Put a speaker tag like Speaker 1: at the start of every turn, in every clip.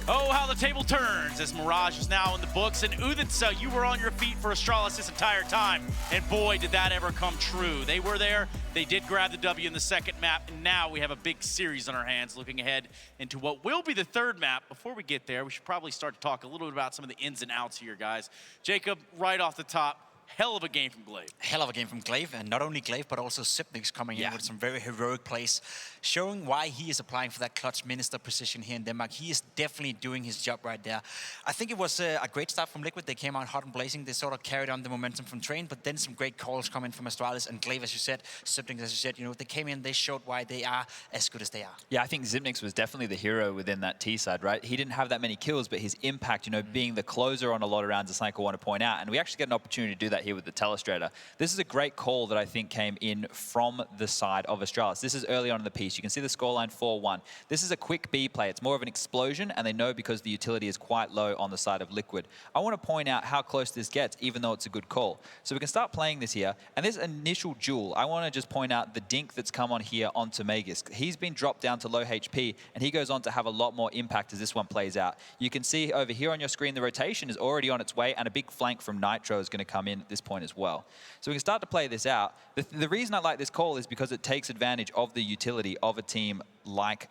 Speaker 1: Oh, how the table turns as Mirage is now in the books. And Odense, you were on your feet for Astralis this entire time. And boy, did that ever come true. They were there. They did grab the W in the second map. And now we have a big series on our hands looking ahead into what will be the third map. Before we get there, we should probably start to talk a little bit about some of the ins and outs here, guys. Jacob, right off the top, hell of a game from Glaive.
Speaker 2: Hell of a game from Glaive, and not only Glaive, but also Sipniks coming in with some very heroic plays, showing why he is applying for that clutch minister position here in Denmark. He is definitely doing his job right there. I think it was a great start from Liquid. They came out hot and blazing. They sort of carried on the momentum from Train, but then some great calls come in from Astralis and Glaive, as you said, Sipniks, as you said. You know, they came in, they showed why they are as good as they are.
Speaker 3: Yeah, I think Sipniks was definitely the hero within that T side, right? He didn't have that many kills, but his impact, you know, being the closer on a lot of rounds, as Snake will want to point out, and we actually get an opportunity to do that here with the Telestrator. This is a great call that I think came in from the side of Astralis. This is early on in the piece. You can see the scoreline 4-1. This is a quick B play. It's more of an explosion, and they know because the utility is quite low on the side of Liquid. I want to point out how close this gets, even though it's a good call. So we can start playing this here. And this initial duel, I want to just point out the dink that's come on here onto Magus. He's been dropped down to low HP, and he goes on to have a lot more impact as this one plays out. You can see over here on your screen, the rotation is already on its way, and a big flank from Nitro is going to come in at this point as well. So we can start to play this out. The reason I like this call is because it takes advantage of the utility of a team like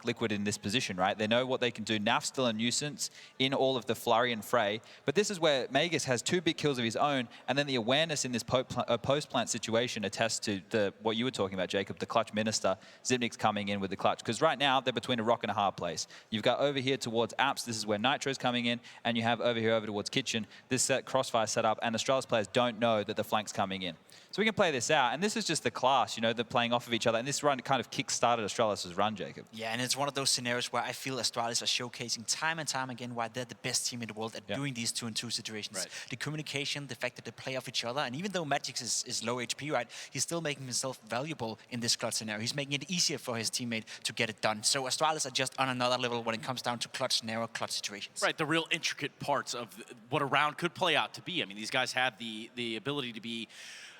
Speaker 3: Liquid in this position, right? They know what they can do. Naf's still a nuisance in all of the flurry and fray, but this is where Magus has 2 big kills of his own, and then the awareness in this post-plant situation attests to what you were talking about, Jacob, the clutch minister, Sipniks coming in with the clutch. Because right now, they're between a rock and a hard place. You've got over here towards Apps, this is where Nitro's coming in, and you have over here over towards Kitchen, this crossfire setup, and Astralis players don't know that the flank's coming in. So we can play this out, and this is just the class, you know, they're playing off of each other, and this run kind of kick-started Astralis' run, Jacob.
Speaker 2: Yeah, and it's one of those scenarios where I feel Astralis are showcasing time and time again why they're the best team in the world at doing these 2-on-2 situations.
Speaker 1: Right.
Speaker 2: The communication, the fact that they play off each other, and even though Magix is low HP, right, he's still making himself valuable in this clutch scenario. He's making it easier for his teammate to get it done. So Astralis are just on another level when it comes down to clutch scenario, clutch situations.
Speaker 1: Right, the real intricate parts of what a round could play out to be. I mean, these guys have the ability to be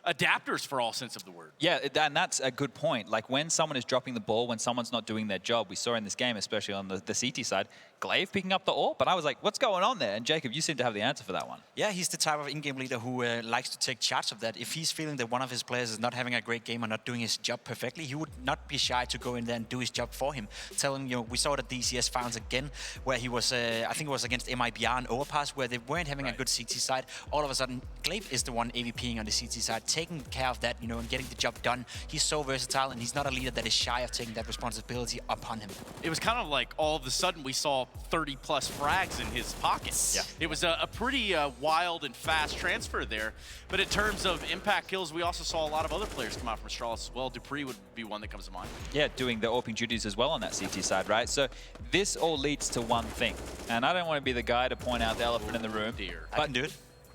Speaker 1: adapters for all sense of the word.
Speaker 3: Yeah, and that's a good point. Like when someone is dropping the ball, when someone's not doing their job, we saw in this game, especially on the CT side, Glaive picking up the AWP, but I was like, what's going on there? And Jacob, you seem to have the answer for that one.
Speaker 2: Yeah, he's the type of in-game leader who likes to take charge of that. If he's feeling that one of his players is not having a great game or not doing his job perfectly, he would not be shy to go in there and do his job for him. Tell him, you know, we saw it at DCS Finals again, where he was, I think it was against MIBR and Overpass, where they weren't having a good CT side. All of a sudden, Glaive is the one AVPing on the CT side, taking care of that, you know, and getting the job done. He's so versatile, and he's not a leader that is shy of taking that responsibility upon him.
Speaker 1: It was kind of like all of a sudden we saw 30-plus frags in his pockets.
Speaker 2: Yeah.
Speaker 1: It was a pretty wild and fast transfer there. But in terms of impact kills, we also saw a lot of other players come out from Astralis as well. Dupree would be one that comes to mind.
Speaker 3: Yeah, doing the AWPing duties as well on that CT side, right? So this all leads to one thing. And I don't want to be the guy to point out the elephant in the room.
Speaker 1: Dear.
Speaker 2: I can do it.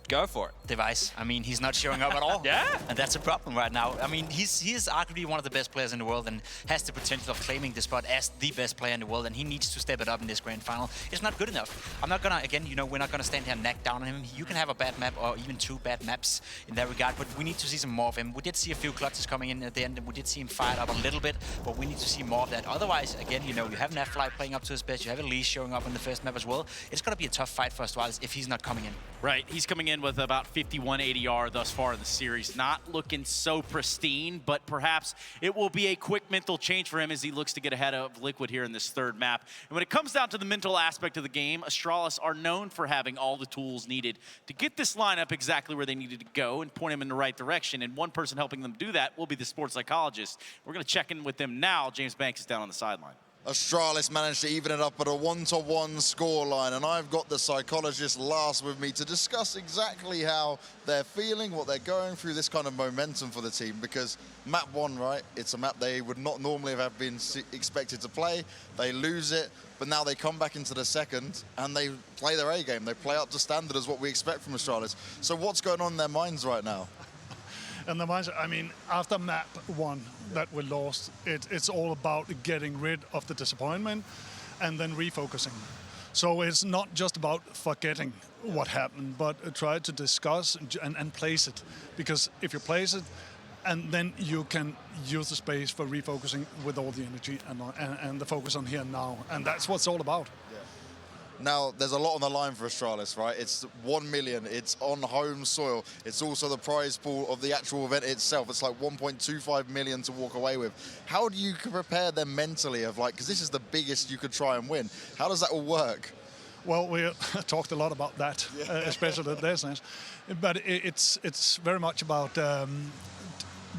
Speaker 3: Go for it.
Speaker 2: Device. I mean, he's not showing up at all.
Speaker 3: Yeah.
Speaker 2: And that's a problem right now. I mean, he is arguably one of the best players in the world and has the potential of claiming the spot as the best player in the world, and he needs to step it up in this grand final. It's not good enough. I'm not gonna, again, you know, we're not gonna stand here and knock down on him. You can have a bad map or even 2 bad maps in that regard, but we need to see some more of him. We did see a few clutches coming in at the end, and we did see him fired up a little bit, but we need to see more of that. Otherwise, again, you know, you have Nafly playing up to his best, you have Elise showing up on the first map as well. It's gonna be a tough fight for Astralis if he's not coming in.
Speaker 1: Right, he's coming in with about 51 ADR thus far in the series. Not looking so pristine, but perhaps it will be a quick mental change for him as he looks to get ahead of Liquid here in this third map. And when it comes down to the mental aspect of the game, Astralis are known for having all the tools needed to get this lineup exactly where they needed to go and point him in the right direction. And one person helping them do that will be the sports psychologist. We're going to check in with them now. James Banks is down on the sideline.
Speaker 4: Astralis managed to even it up at a 1-1 scoreline, and I've got the psychologist Lars with me to discuss exactly how they're feeling, what they're going through, this kind of momentum for the team, because map 1, right, it's a map they would not normally have been expected to play. They lose it, but now they come back into the second and they play their A game. They play up to standard as what we expect from Astralis. So what's going on in their minds right now?
Speaker 5: And the minds, I mean, after map 1 that we lost, it's all about getting rid of the disappointment and then refocusing. So it's not just about forgetting what happened, but try to discuss and place it. Because if you place it, and then you can use the space for refocusing with all the energy and the focus on here and now. And that's what it's all about.
Speaker 4: Yeah. Now, there's a lot on the line for Astralis, right? It's 1 million, it's on home soil. It's also the prize pool of the actual event itself. It's like 1.25 million to walk away with. How do you prepare them mentally of like, because this is the biggest you could try and win. How does that all work?
Speaker 5: Well, we talked a lot about that, especially at this sense. But it's very much about the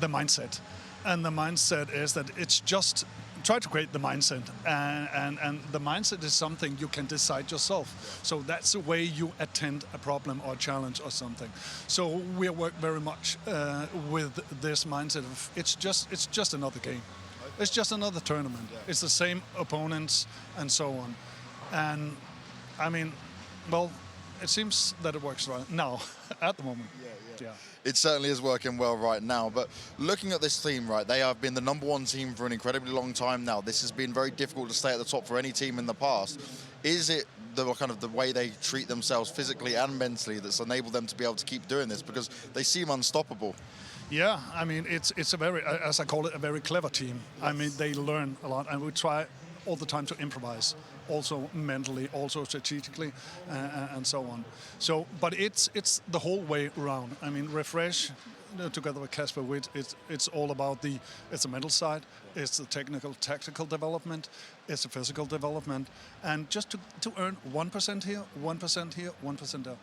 Speaker 5: mindset. And the mindset is that it's just try to create the mindset. And the mindset is something you can decide yourself. So that's the way you attend a problem or a challenge or something. So we work very much with this mindset of it's just another game. It's just another tournament. It's the same opponents and so on. And I mean, well, it seems that it works right now, at the moment. Yeah.
Speaker 4: It certainly is working well right now. But looking at this team, right, they have been the #1 team for an incredibly long time now. This has been very difficult to stay at the top for any team in the past. Is it the kind of the way they treat themselves physically and mentally that's enabled them to be able to keep doing this? Because they seem unstoppable.
Speaker 5: Yeah, I mean, it's a very, as I call it, a very clever team. I mean, they learn a lot, and we try all the time to improvise, also mentally, also strategically, and so on. So, but it's the whole way around. I mean, Refresh, together with Casper Witt, it's all about it's the mental side, it's the technical, tactical development, it's the physical development, and just to earn 1% here, 1% here, 1% there.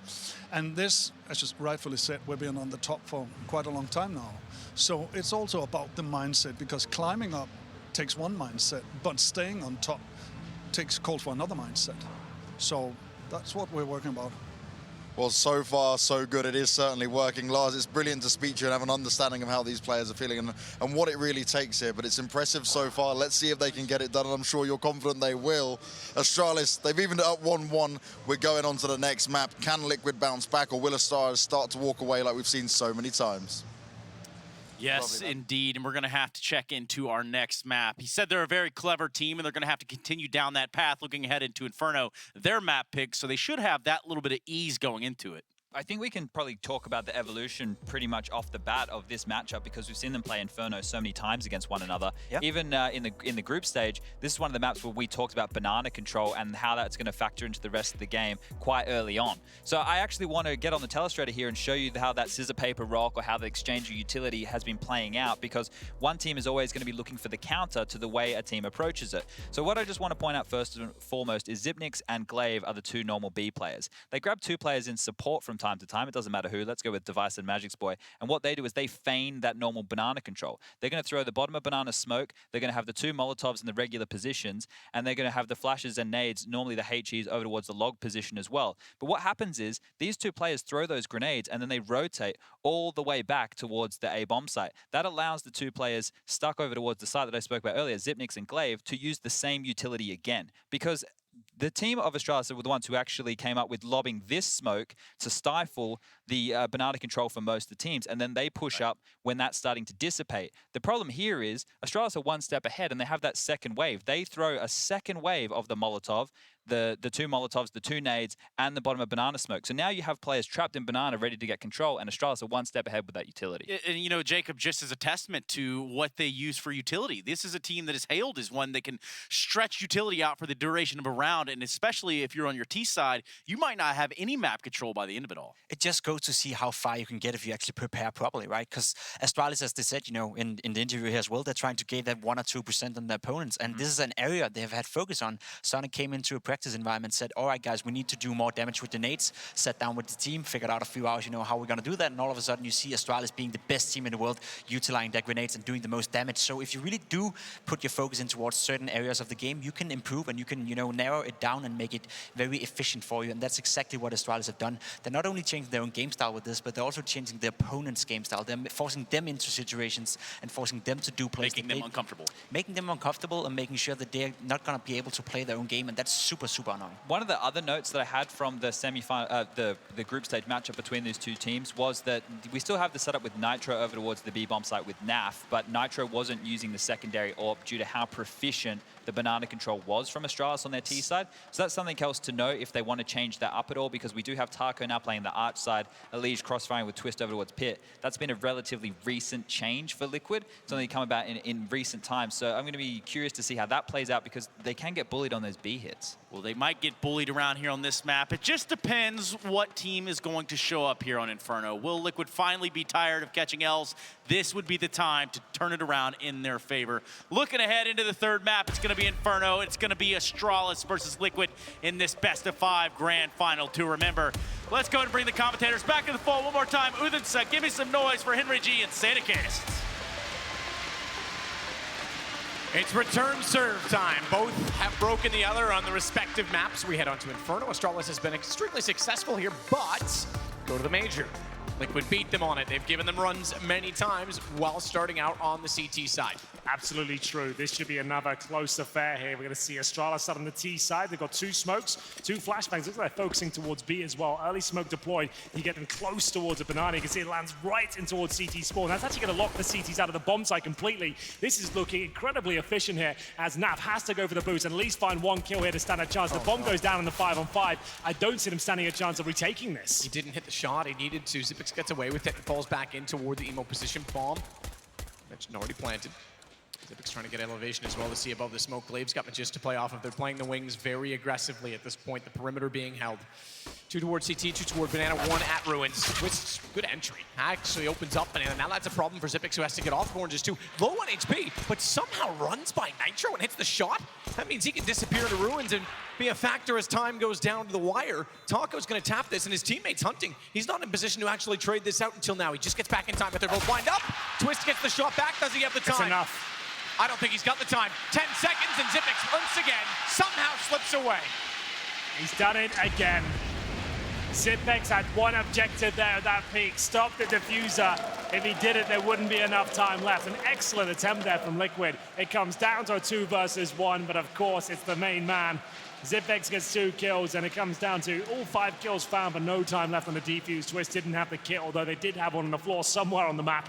Speaker 5: And this, as you rightfully said, we've been on the top for quite a long time now. So it's also about the mindset, because climbing up takes one mindset, but staying on top calls for another mindset. So that's what we're working about.
Speaker 4: Well, so far, so good. It is certainly working. Lars, it's brilliant to speak to you and have an understanding of how these players are feeling and what it really takes here. But it's impressive so far. Let's see if they can get it done, and I'm sure you're confident they will. Astralis, they've evened it up 1-1. We're going on to the next map. Can Liquid bounce back, or will Astralis start to walk away like we've seen so many times?
Speaker 1: Yes, indeed, and we're going to have to check into our next map. He said they're a very clever team, and they're going to have to continue down that path, looking ahead into Inferno, their map pick, so they should have that little bit of ease going into it.
Speaker 3: I think we can probably talk about the evolution pretty much off the bat of this matchup, because we've seen them play Inferno so many times against one another. Yep. Even in the group stage, this is one of the maps where we talked about banana control and how that's going to factor into the rest of the game quite early on. So I actually want to get on the telestrator here and show you how that scissor, paper, rock, or how the exchange of utility has been playing out, because one team is always going to be looking for the counter to the way a team approaches it. So what I just want to point out first and foremost is Xyp9x and Glaive are the two normal B players. They grab two players in support from time to time. It doesn't matter who. Let's go with Device and Magic's Boy. And what they do is they feign that normal banana control. They're going to throw the bottom of banana smoke. They're going to have the two Molotovs in the regular positions. And they're going to have the flashes and nades, normally the HEs, over towards the log position as well. But what happens is these two players throw those grenades and then they rotate all the way back towards the A bomb site. That allows the two players stuck over towards the site that I spoke about earlier, Xyp9x and Glaive, to use the same utility again. Because the team of Astralis were the ones who actually came up with lobbing this smoke to stifle the banana control for most of the teams, and then they push up when that's starting to dissipate. The problem here is Astralis are one step ahead, and they have that second wave. They throw a second wave of the Molotov, the two Molotovs, the two nades, and the bottom of banana smoke. So now you have players trapped in banana ready to get control, and Astralis are one step ahead with that utility.
Speaker 1: And, you know, Jacob, just as a testament to what they use for utility, this is a team that is hailed as one that can stretch utility out for the duration of a round, and especially if you're on your T side, you might not have any map control by the end of it all.
Speaker 2: It just goes to see how far you can get if you actually prepare properly, right? Because Astralis, as they said, you know, in the interview here as well, they're trying to gain that 1 or 2% on their opponents, and this is an area they've had focus on. Sonic came into a practice environment, said, all right, guys, we need to do more damage with the nades, sat down with the team, figured out a few hours, you know, how we're going to do that, and all of a sudden you see Astralis being the best team in the world, utilizing their grenades and doing the most damage. So if you really do put your focus in towards certain areas of the game, you can improve and you can, you know, narrow it down and make it very efficient for you, and that's exactly what Astralis have done. They're not only changing their own game style with this, but they're also changing their opponent's game style. They're forcing them into situations and forcing them to do plays.
Speaker 1: Making them uncomfortable.
Speaker 2: Making them uncomfortable and making sure that they're not going to be able to play their own game, and that's super, super annoying.
Speaker 3: One of the other notes that I had from the semi-final, the group stage matchup between these two teams was that we still have the setup with Nitro over towards the B-bomb site with NAF, but Nitro wasn't using the secondary AWP due to how proficient the banana control was from Astralis on their T side. So that's something else to know if they want to change that up at all, because we do have Taco now playing the Arch side, Elige crossfiring with Twist over towards Pit. That's been a relatively recent change for Liquid. It's only come about in recent times. So I'm going to be curious to see how that plays out, because they can get bullied on those B hits.
Speaker 1: Well, they might get bullied around here on this map. It just depends what team is going to show up here on Inferno. Will Liquid finally be tired of catching L's? This would be the time to turn it around in their favor. Looking ahead into the third map, it's going to be Inferno. It's going to be Astralis versus Liquid in this best-of-5 grand final. To remember, let's go ahead and bring the commentators back in the fold one more time. Odense, give me some noise for Henry G and Sparekassen.
Speaker 6: It's return serve time. Both have broken the other on the respective maps. We head on to Inferno. Astralis has been extremely successful here, but go to the major. Liquid beat them on it. They've given them runs many times while starting out on the CT side.
Speaker 7: Absolutely true. This should be another close affair here. We're going to see Astralis out on the T side. They've got 2 smokes, 2 flashbangs. Looks like they're focusing towards B as well. Early smoke deployed. You get them close towards a banana. You can see it lands right in towards CT spawn. That's actually going to lock the CTs out of the bomb site completely. This is looking incredibly efficient here, as Nav has to go for the boost and at least find 1 kill here to stand a chance. The bomb goes down in the 5-on-5. I don't see them standing a chance of retaking this.
Speaker 6: He didn't hit the shot he needed to. Xyp9x gets away with it and falls back in toward the emo position. Bomb, mentioned, already planted. Xyp9x trying to get elevation as well to see above the smoke. Glave's got Magist to play off of. They're playing the wings very aggressively at this point. The perimeter being held. 2 towards CT, 2 toward Banana, 1 at Ruins. Twist, good entry. Actually opens up Banana. Now that's a problem for Xyp9x, who has to get off Oranges too. Low on HP, but somehow runs by Nitro and hits the shot. That means he can disappear into Ruins and be a factor as time goes down to the wire. Taco's going to tap this, and his teammate's hunting. He's not in position to actually trade this out until now. He just gets back in time, but they're both lined up. Twist gets the shot back. Does he have the time?
Speaker 7: That's enough.
Speaker 6: I don't think he's got the time. 10 seconds, and Xyp9x once again somehow slips away.
Speaker 7: He's done it again. Xyp9x had 1 objective there at that peak. Stop the diffuser. If he did it, there wouldn't be enough time left. An excellent attempt there from Liquid. It comes down to a 2 versus 1, but of course, it's the main man. Xyp9x gets 2 kills, and it comes down to all 5 kills found, but no time left on the defuse. Twist didn't have the kill, although they did have one on the floor somewhere on the map.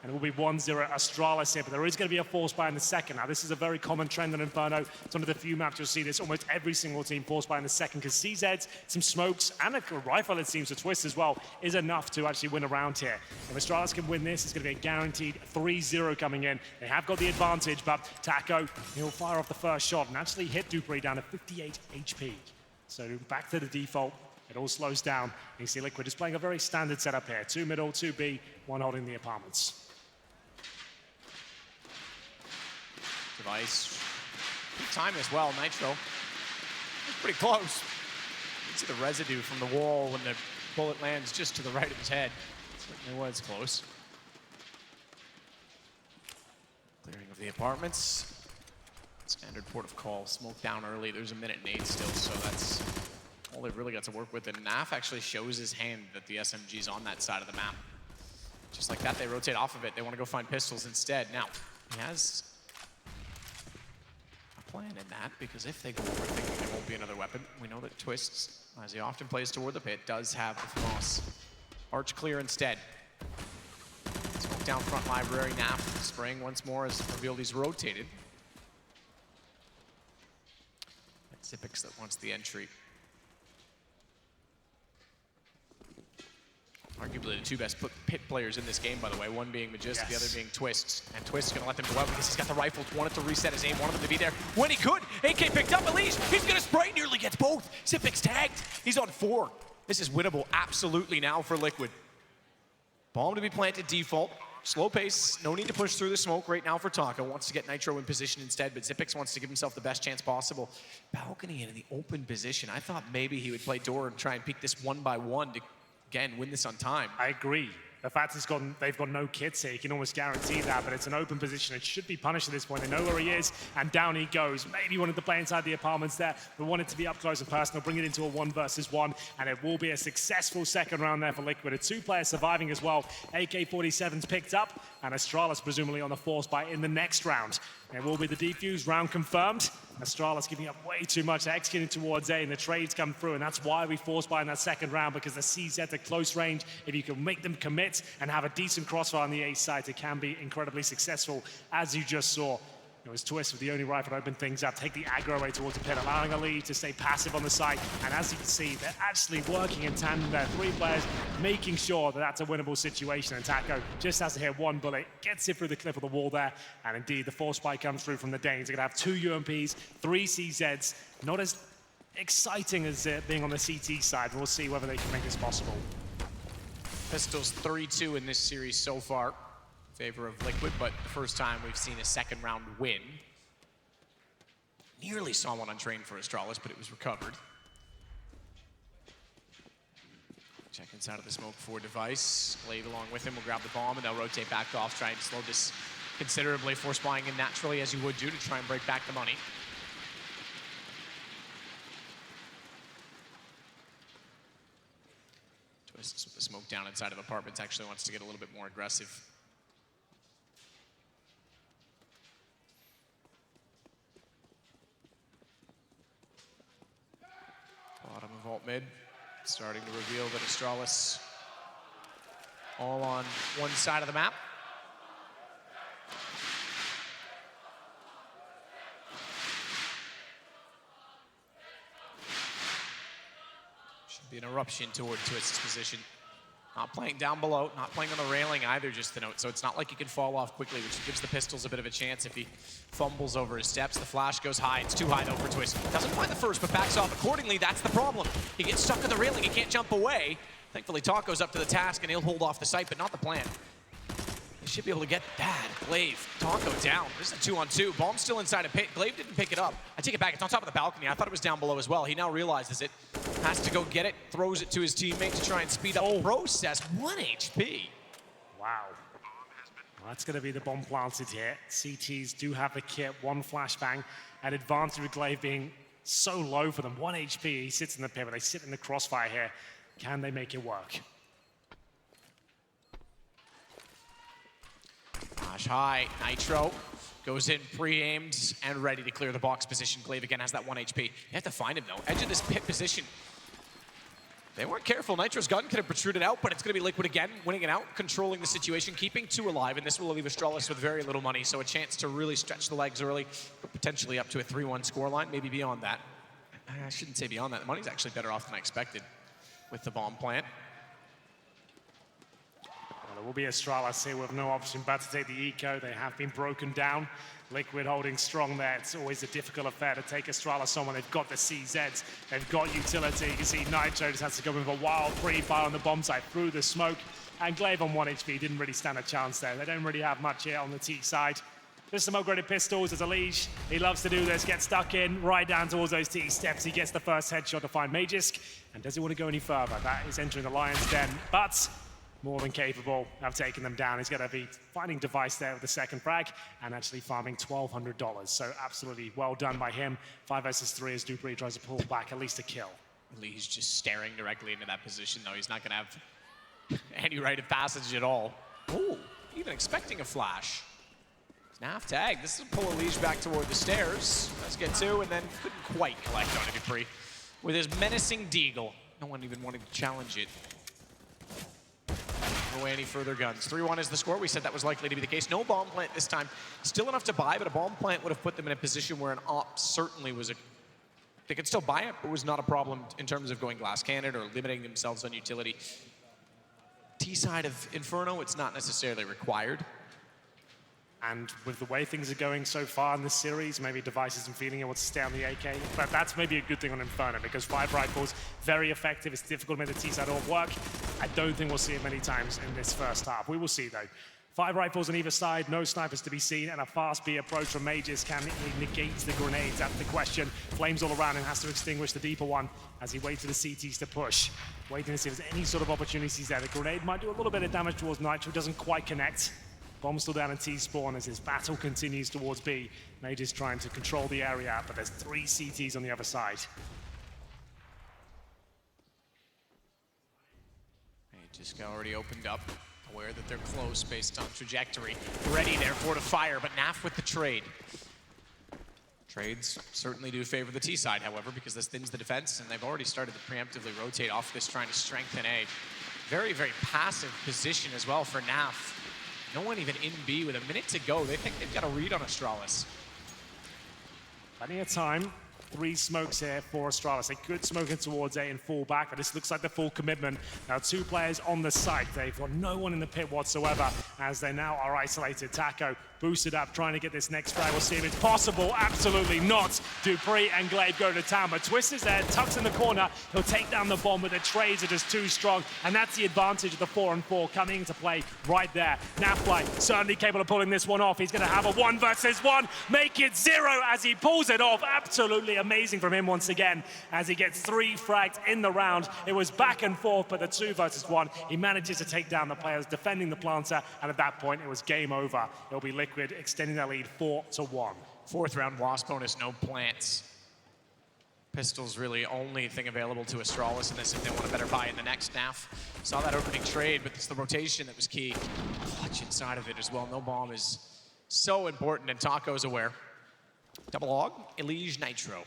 Speaker 7: And it will be 1-0 Astralis here, but there is going to be a force buy in the second. Now, this is a very common trend in Inferno. It's one of the few maps you'll see this. Almost every single team force buy in the second, because CZs, some smokes, and a rifle, it seems, to Twist as well, is enough to actually win a round here. If Astralis can win this, it's going to be a guaranteed 3-0 coming in. They have got the advantage, but Taco, he'll fire off the first shot and actually hit Dupree down to 58 HP. So back to the default. It all slows down. You see Liquid is playing a very standard setup here. 2 middle, 2 B, 1 holding the apartments.
Speaker 6: Device. Good time as well, Nitro. Pretty close. You can see the residue from the wall when the bullet lands just to the right of his head. Certainly was close. Clearing of the apartments. Standard port of call. Smoke down early. There's a minute and 8 still, so that's all they've really got to work with. And Naf actually shows his hand that the SMG's on that side of the map. Just like that, they rotate off of it. They want to go find pistols instead. Now, he has plan in that, because if they go over thinking there won't be another weapon, we know that Twist, as he often plays toward the pit, does have the FAMAS. Arch clear instead. Smoke down front library. Naf spraying once more as revealed he's rotated. It's Xyp9x that wants the entry. Arguably the 2 best pit players in this game, by the way. One being Magist, yes. The other being Twist. And Twist is going to let them go out because he's got the rifle. Wanted to reset his aim, wanted them to be there when he could. AK picked up Elige. He's going to spray, nearly gets both. Xyp9x tagged. He's on 4. This is winnable absolutely now for Liquid. Bomb to be planted, default. Slow pace, no need to push through the smoke right now for Taco. Wants to get Nitro in position instead, but Xyp9x wants to give himself the best chance possible. Balcony in the open position. I thought maybe he would play door and try and peek this 1 by 1 to again, win this on time.
Speaker 7: I agree. The fact they've got no kits here, you can almost guarantee that, but it's an open position. It should be punished at this point. They know where he is, and down he goes. Maybe wanted to play inside the apartments there, but wanted to be up close and personal, bring it into a 1 versus 1, and it will be a successful second round there for Liquid. A 2 players surviving as well. AK-47's picked up, and Astralis presumably on the force buy in the next round. It will be the defuse round confirmed. Astralis giving up way too much, executing towards A, and the trades come through, and that's why we force buy in that second round, because the CZ at close range, if you can make them commit and have a decent crossfire on the A side, it can be incredibly successful, as you just saw. It was Twist with the only rifle to open things up, take the aggro away towards the pit, allowing a lead to stay passive on the side. And as you can see, they're actually working in tandem there. 3 players making sure that that's a winnable situation. And Taco just has to hit 1 bullet, gets it through the clip of the wall there. And indeed, the 4 spike comes through from the Danes. They're going to have 2 UMPs, 3 CZs. Not as exciting as being on the CT side. We'll see whether they can make this possible.
Speaker 6: Pistols 3-2 in this series so far. Favor of Liquid, but the first time we've seen a second round win. Nearly saw one on train for Astralis, but it was recovered. Check inside of the smoke for device. Glaive along with him will grab the bomb, and they'll rotate back off, trying to slow this considerably, force buying in naturally as you would do to try and break back the money. Twists with the smoke down inside of apartments, actually wants to get a little bit more aggressive. Bottom of alt mid, starting to reveal that Astralis all on one side of the map. Should be an eruption toward Twist's position. Not playing down below, not playing on the railing either, just to note. So it's not like he can fall off quickly, which gives the Pistols a bit of a chance if he fumbles over his steps. The flash goes high. It's too high though for Twist. Doesn't find the first, but backs off accordingly. That's the problem. He gets stuck on the railing. He can't jump away. Thankfully, Taco's up to the task, and he'll hold off the site, but not the plan. He should be able to get that. Glaive, Taco down. This is a 2-on-2. Bomb's still inside a pit. Glaive didn't pick it up. I take it back. It's on top of the balcony. I thought it was down below as well. He now realizes it. Has to go get it. Throws it to his teammate to try and speed up the process. 1 HP.
Speaker 7: Wow. Well, that's going to be the bomb planted here. CTs do have the kit. 1 flashbang. An advantage with Glaive being so low for them. 1 HP. He sits in the pit, but they sit in the crossfire here. Can they make it work?
Speaker 6: Flash high. Nitro goes in pre-aimed and ready to clear the box position. Glaive again has that 1 HP. You have to find him though. Edge of this pit position. They weren't careful. Nitro's gun could have protruded out, but it's going to be Liquid again, winning it out, controlling the situation, keeping 2 alive, and this will leave Astralis with very little money, so a chance to really stretch the legs early, but potentially up to a 3-1 scoreline, maybe beyond that. I shouldn't say beyond that. The money's actually better off than I expected with the bomb plant.
Speaker 7: Well, it will be Astralis here with no option but to take the eco. They have been broken down. Liquid holding strong there. It's always a difficult affair to take Astralis on when they've got the CZs. They've got utility. You can see Nitro just has to go with a wild pre-fire on the bomb site through the smoke. And Glaive on 1 HP didn't really stand a chance there. They don't really have much here on the T side. Just some upgraded pistols as a leash. He loves to do this, get stuck in, right down towards those T steps. He gets the first headshot to find Magisk. And does he want to go any further? That is entering the Lion's Den. But more than capable of taking them down. He's going to be finding device there with the second frag and actually farming $1,200. So absolutely well done by him. 5 versus 3 as Dupree tries to pull back at least a kill.
Speaker 6: Lee's just staring directly into that position though. He's not going to have any rite of passage at all. Ooh, even expecting a flash. Snap tag. This is a pull Elige back toward the stairs. Let's get 2 and then couldn't quite collect on Dupree with his menacing deagle. No one even wanted to challenge it. Away any further guns. 3-1 is the score. We said that was likely to be the case. No bomb plant this time. Still enough to buy, but a bomb plant would have put them in a position where an op certainly was a... They could still buy it, but was not a problem in terms of going glass cannon or limiting themselves on utility. T side of Inferno, it's not necessarily required.
Speaker 7: And with the way things are going so far in this series, maybe Device isn't feeling it wants to stay on the AK. But that's maybe a good thing on Inferno, because 5 rifles, very effective. It's difficult to make the T-side all work. I don't think we'll see it many times in this first half. We will see, though. 5 rifles on either side, no snipers to be seen, and a fast B approach from Mages. Can he negate the grenades? That's the question. Flames all around and has to extinguish the deeper one as he waits for the CTs to push. Waiting to see if there's any sort of opportunities there. The grenade might do a little bit of damage towards Nitro, doesn't quite connect. Bomb still down in T-spawn as his battle continues towards B. Mage is trying to control the area, but there's 3 CTs on the other side.
Speaker 6: Magisk already opened up, aware that they're close based on trajectory. Ready therefore to fire, but Naf with the trade. Trades certainly do favor the T side, however, because this thins the defense, and they've already started to preemptively rotate off this, trying to strengthen A. Very, very passive position as well for Naf. No one even in B with a minute to go. They think they've got a read on Astralis.
Speaker 7: Plenty of time. 3 smokes here for Astralis. They could smoke it towards A and fall back, but this looks like the full commitment. Now 2 players on the site. They've got no one in the pit whatsoever as they now are isolated. Taco boosted up, trying to get this next frag. We'll see if it's possible. Absolutely not. Dupree and Glaive go to town, but Twist is there, tucks in the corner. He'll take down the bomb, but the trades are just too strong, and that's the advantage of the 4-on-4 coming into play right there. Nafly certainly capable of pulling this one off. He's going to have a 1 versus 1, make it 0 as he pulls it off. Absolutely amazing from him once again as he gets 3 frags in the round. It was back and forth, but the 2 versus 1, he manages to take down the players defending the planter, and at that point it was game over. It'll be Liquid extending their lead 4-1.
Speaker 6: 4th round Wasp bonus, no plants. Pistols really only thing available to Astralis in this if they want a better buy in the next. Naf saw that opening trade, but it's the rotation that was key. Clutch inside of it as well. No bomb is so important, and Taco's aware. Double hog, Elige Nitro.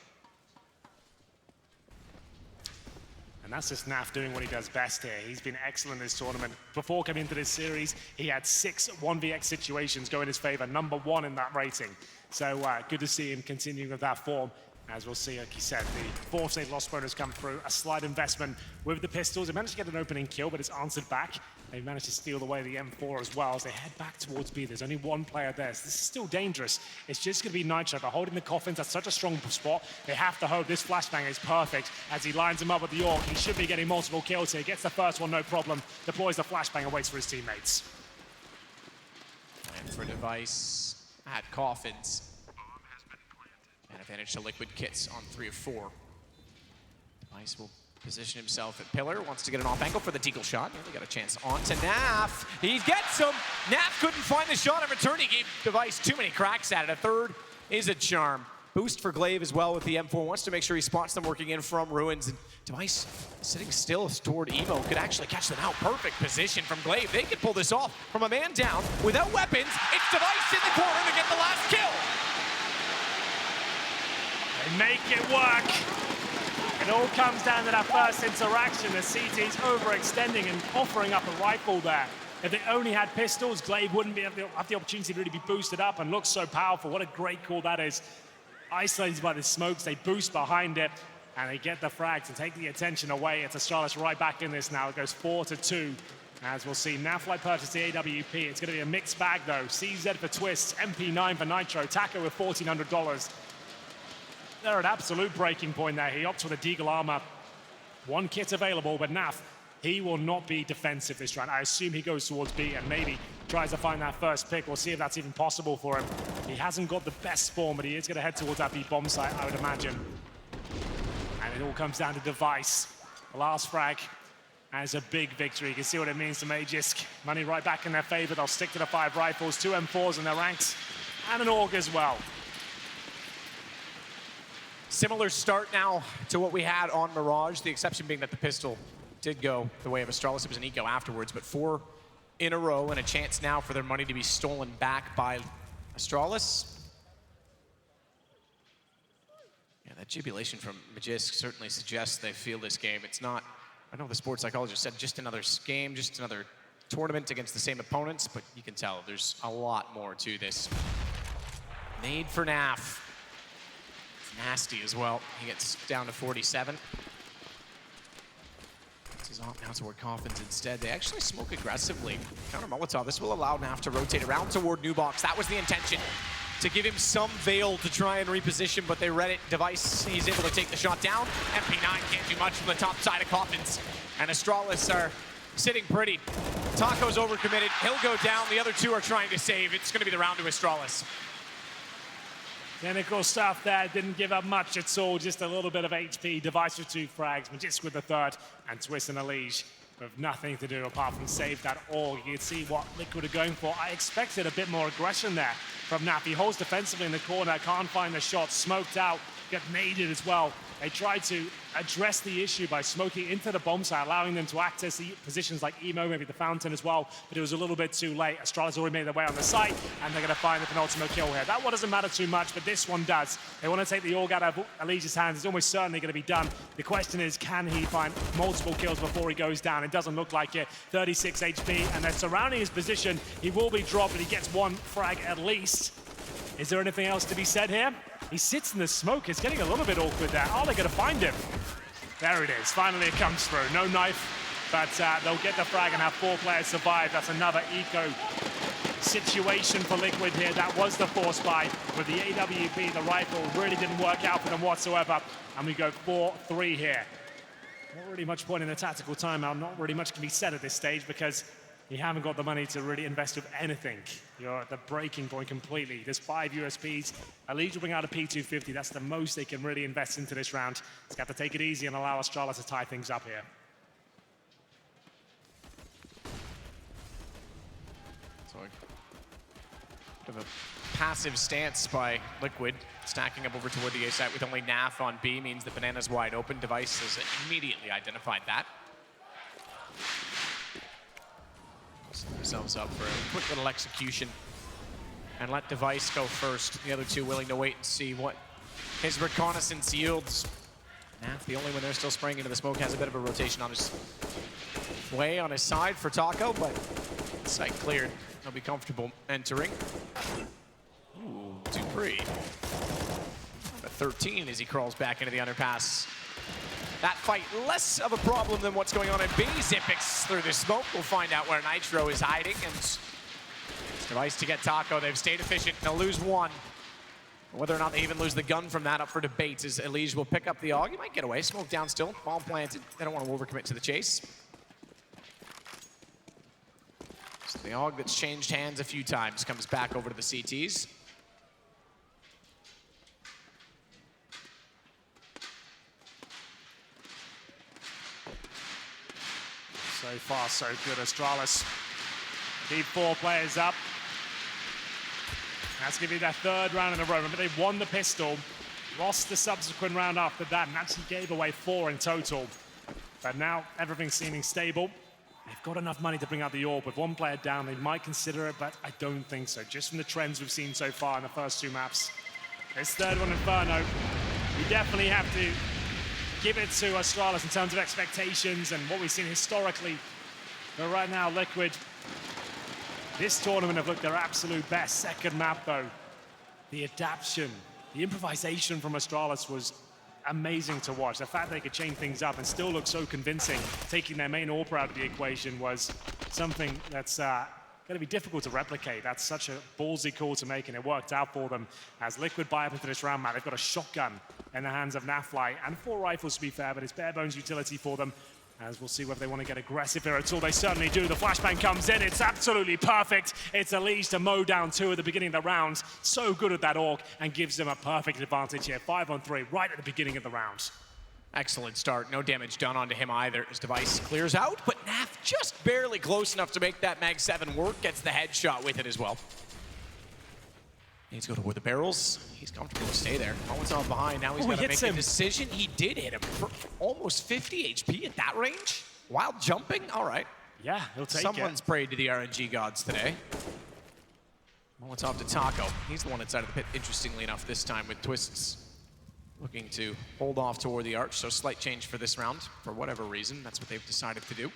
Speaker 7: And that's just Naf doing what he does best here. He's been excellent this tournament. Before coming into this series, he had 6 1vx situations go in his favor, #1 in that rating. So good to see him continuing with that form. As we'll see, like he said, the 4th save loss bonus come through, a slight investment with the pistols. They managed to get an opening kill, but it's answered back. They managed to steal away the M4 as well as they head back towards B. There's only 1 player there, so this is still dangerous. It's just going to be Nitro, but holding the coffins, that's such a strong spot. They have to hope this flashbang is perfect as he lines him up with the Orc. He should be getting multiple kills here. Gets the first one, no problem. Deploys the flashbang and waits for his teammates.
Speaker 6: And for Device at coffins. And advantage to Liquid Kits on 3 of 4. Device will position himself at pillar, wants to get an off angle for the deagle shot. Nearly got a chance on to Naf. He gets him. Naf couldn't find the shot in return. He gave Device too many cracks at it. A 3rd is a charm. Boost for Glaive as well with the M4. Wants to make sure he spots them working in from Ruins. And Device sitting still toward Emo could actually catch them out. Perfect position from Glaive. They could pull this off from a man down without weapons. It's Device in the corner to get the last kill.
Speaker 7: They make it work. It all comes down to that first interaction. The CT's overextending and offering up a rifle there. If they only had pistols, Glaive wouldn't have the opportunity to really be boosted up and look so powerful. What a great call that is. Isolated by the smokes, they boost behind it, and they get the frags and take the attention away. It's Astralis right back in this now. It goes 4-2. As we'll see, Nafly purchased the AWP. It's going to be a mixed bag, though. CZ for Twists, MP9 for Nitro, Taco with $1,400. They're at absolute breaking point there. He opts for the Deagle armor. 1 kit available, but Naf, he will not be defensive this round. I assume he goes towards B and maybe tries to find that first pick. We'll see if that's even possible for him. He hasn't got the best spawn, but he is going to head towards that B bomb site, I would imagine. And it all comes down to Device. The last frag as a big victory. You can see what it means to Magisk. Money right back in their favor. They'll stick to the 5 rifles, 2 M4s in their ranks, and an AUG as well.
Speaker 6: Similar start now to what we had on Mirage, the exception being that the pistol did go the way of Astralis. It was an eco afterwards, but 4 in a row and a chance now for their money to be stolen back by Astralis. Yeah, that jubilation from Magisk certainly suggests they feel this game. It's not, I know the sports psychologist said just another game, just another tournament against the same opponents, but you can tell there's a lot more to this. Nade for Naf. Nasty as well. He gets down to 47. This is off now toward Coffins instead. They actually smoke aggressively. Counter Molotov. This will allow Naf to rotate around toward New Box. That was the intention, to give him some veil to try and reposition, but they read it. Device, he's able to take the shot down. MP9 can't do much from the top side of Coffins. And Astralis are sitting pretty. Taco's overcommitted. He'll go down. The other 2 are trying to save. It's going to be the round to Astralis.
Speaker 7: Clinical stuff there, didn't give up much at all, just a little bit of HP. Device with 2 frags, Magisk with the 3rd, and Twist and Elige with nothing to do apart from save that all. You can see what Liquid are going for. I expected a bit more aggression there from Naf. He holds defensively in the corner, can't find the shot, smoked out, got naded as well. They tried to address the issue by smoking into the bomb site, allowing them to access the positions like Emo, maybe the Fountain as well, but it was a little bit too late. Astralis already made their way on the site, and they're going to find the penultimate kill here. That one doesn't matter too much, but this one does. They want to take the AUG out of Elige's hands. It's almost certainly going to be done. The question is, can he find multiple kills before he goes down? It doesn't look like it. 36 HP, and they're surrounding his position. He will be dropped, but he gets 1 frag at least. Is there anything else to be said here? He sits in the smoke. It's getting a little bit awkward there. Are they going to find him? There it is. Finally, it comes through. No knife, but they'll get the frag and have 4 players survive. That's another eco situation for Liquid here. That was the force buy with the AWP. The rifle really didn't work out for them whatsoever. And we go 4-3 here. Not really much point in a tactical timeout. Not really much can be said at this stage because you haven't got the money to really invest with anything. You're at the breaking point completely. There's 5 USPs. ELIGE will bring out a P250. That's the most they can really invest into this round. It's got to take it easy and allow Astralis to tie things up here.
Speaker 6: So a bit of a passive stance by Liquid, stacking up over toward the A site with only Naf on B means the banana's wide open. Device has immediately identified that. Set themselves up for a quick little execution and let Device go first. The other two willing to wait and see what his reconnaissance yields. Naf, the only one they're still spraying into the smoke, has a bit of a rotation on his way on his side for Taco, but site cleared. He'll be comfortable entering. Ooh, Dupree. But 13 as he crawls back into the underpass. That fight less of a problem than what's going on in B. Xyp9x through the smoke. We'll find out where Nitro is hiding. And it's Device to get Taco. They've stayed efficient. They'll lose 1. Whether or not they even lose the gun from that up for debate as ELIGE will pick up the AUG. He might get away. Smoke down still. Bomb planted. They don't want to overcommit to the chase. So the AUG that's changed hands a few times comes back over to the CTs.
Speaker 7: So far, so good. Astralis keep 4 players up. That's going to be their 3rd round in a row. Remember, they won the pistol, lost the subsequent round after that, and actually gave away 4 in total. But now everything's seeming stable. They've got enough money to bring out the AWP. With 1 player down, they might consider it, but I don't think so. Just from the trends we've seen so far in the first 2 maps. This 3rd one, Inferno, you definitely have to give it to Astralis in terms of expectations and what we've seen historically. But right now, Liquid, this tournament have looked their absolute best. 2nd map, though, the adaptation, the improvisation from Astralis was amazing to watch. The fact they could change things up and still look so convincing, taking their main AWP out of the equation, was something that's going to be difficult to replicate. That's such a ballsy call to make, and it worked out for them. As Liquid buy up into this round, man, they've got a shotgun in the hands of Nafly, and 4 rifles to be fair, but it's bare bones utility for them. As we'll see whether they want to get aggressive here at all. They certainly do. The flashbang comes in. It's absolutely perfect. It's ELIGE to mow down 2 at the beginning of the round. So good at that AUG and gives them a perfect advantage here. 5-on-3 right at the beginning of the round.
Speaker 6: Excellent start. No damage done onto him either. His Device clears out, but Naf just barely close enough to make that Mag 7 work. Gets the headshot with it as well. Needs to go toward the barrels. He's comfortable to stay there. Molotov behind. Now he's got to make a decision. He did hit him for almost 50 HP at that range. While jumping. All right.
Speaker 7: Yeah, he'll take it.
Speaker 6: Someone's prayed to the RNG gods today. Molotov to Taco. He's the one inside of the pit, interestingly enough, this time with Twists looking to hold off toward the arch. So slight change for this round. For whatever reason, that's what they've decided to do.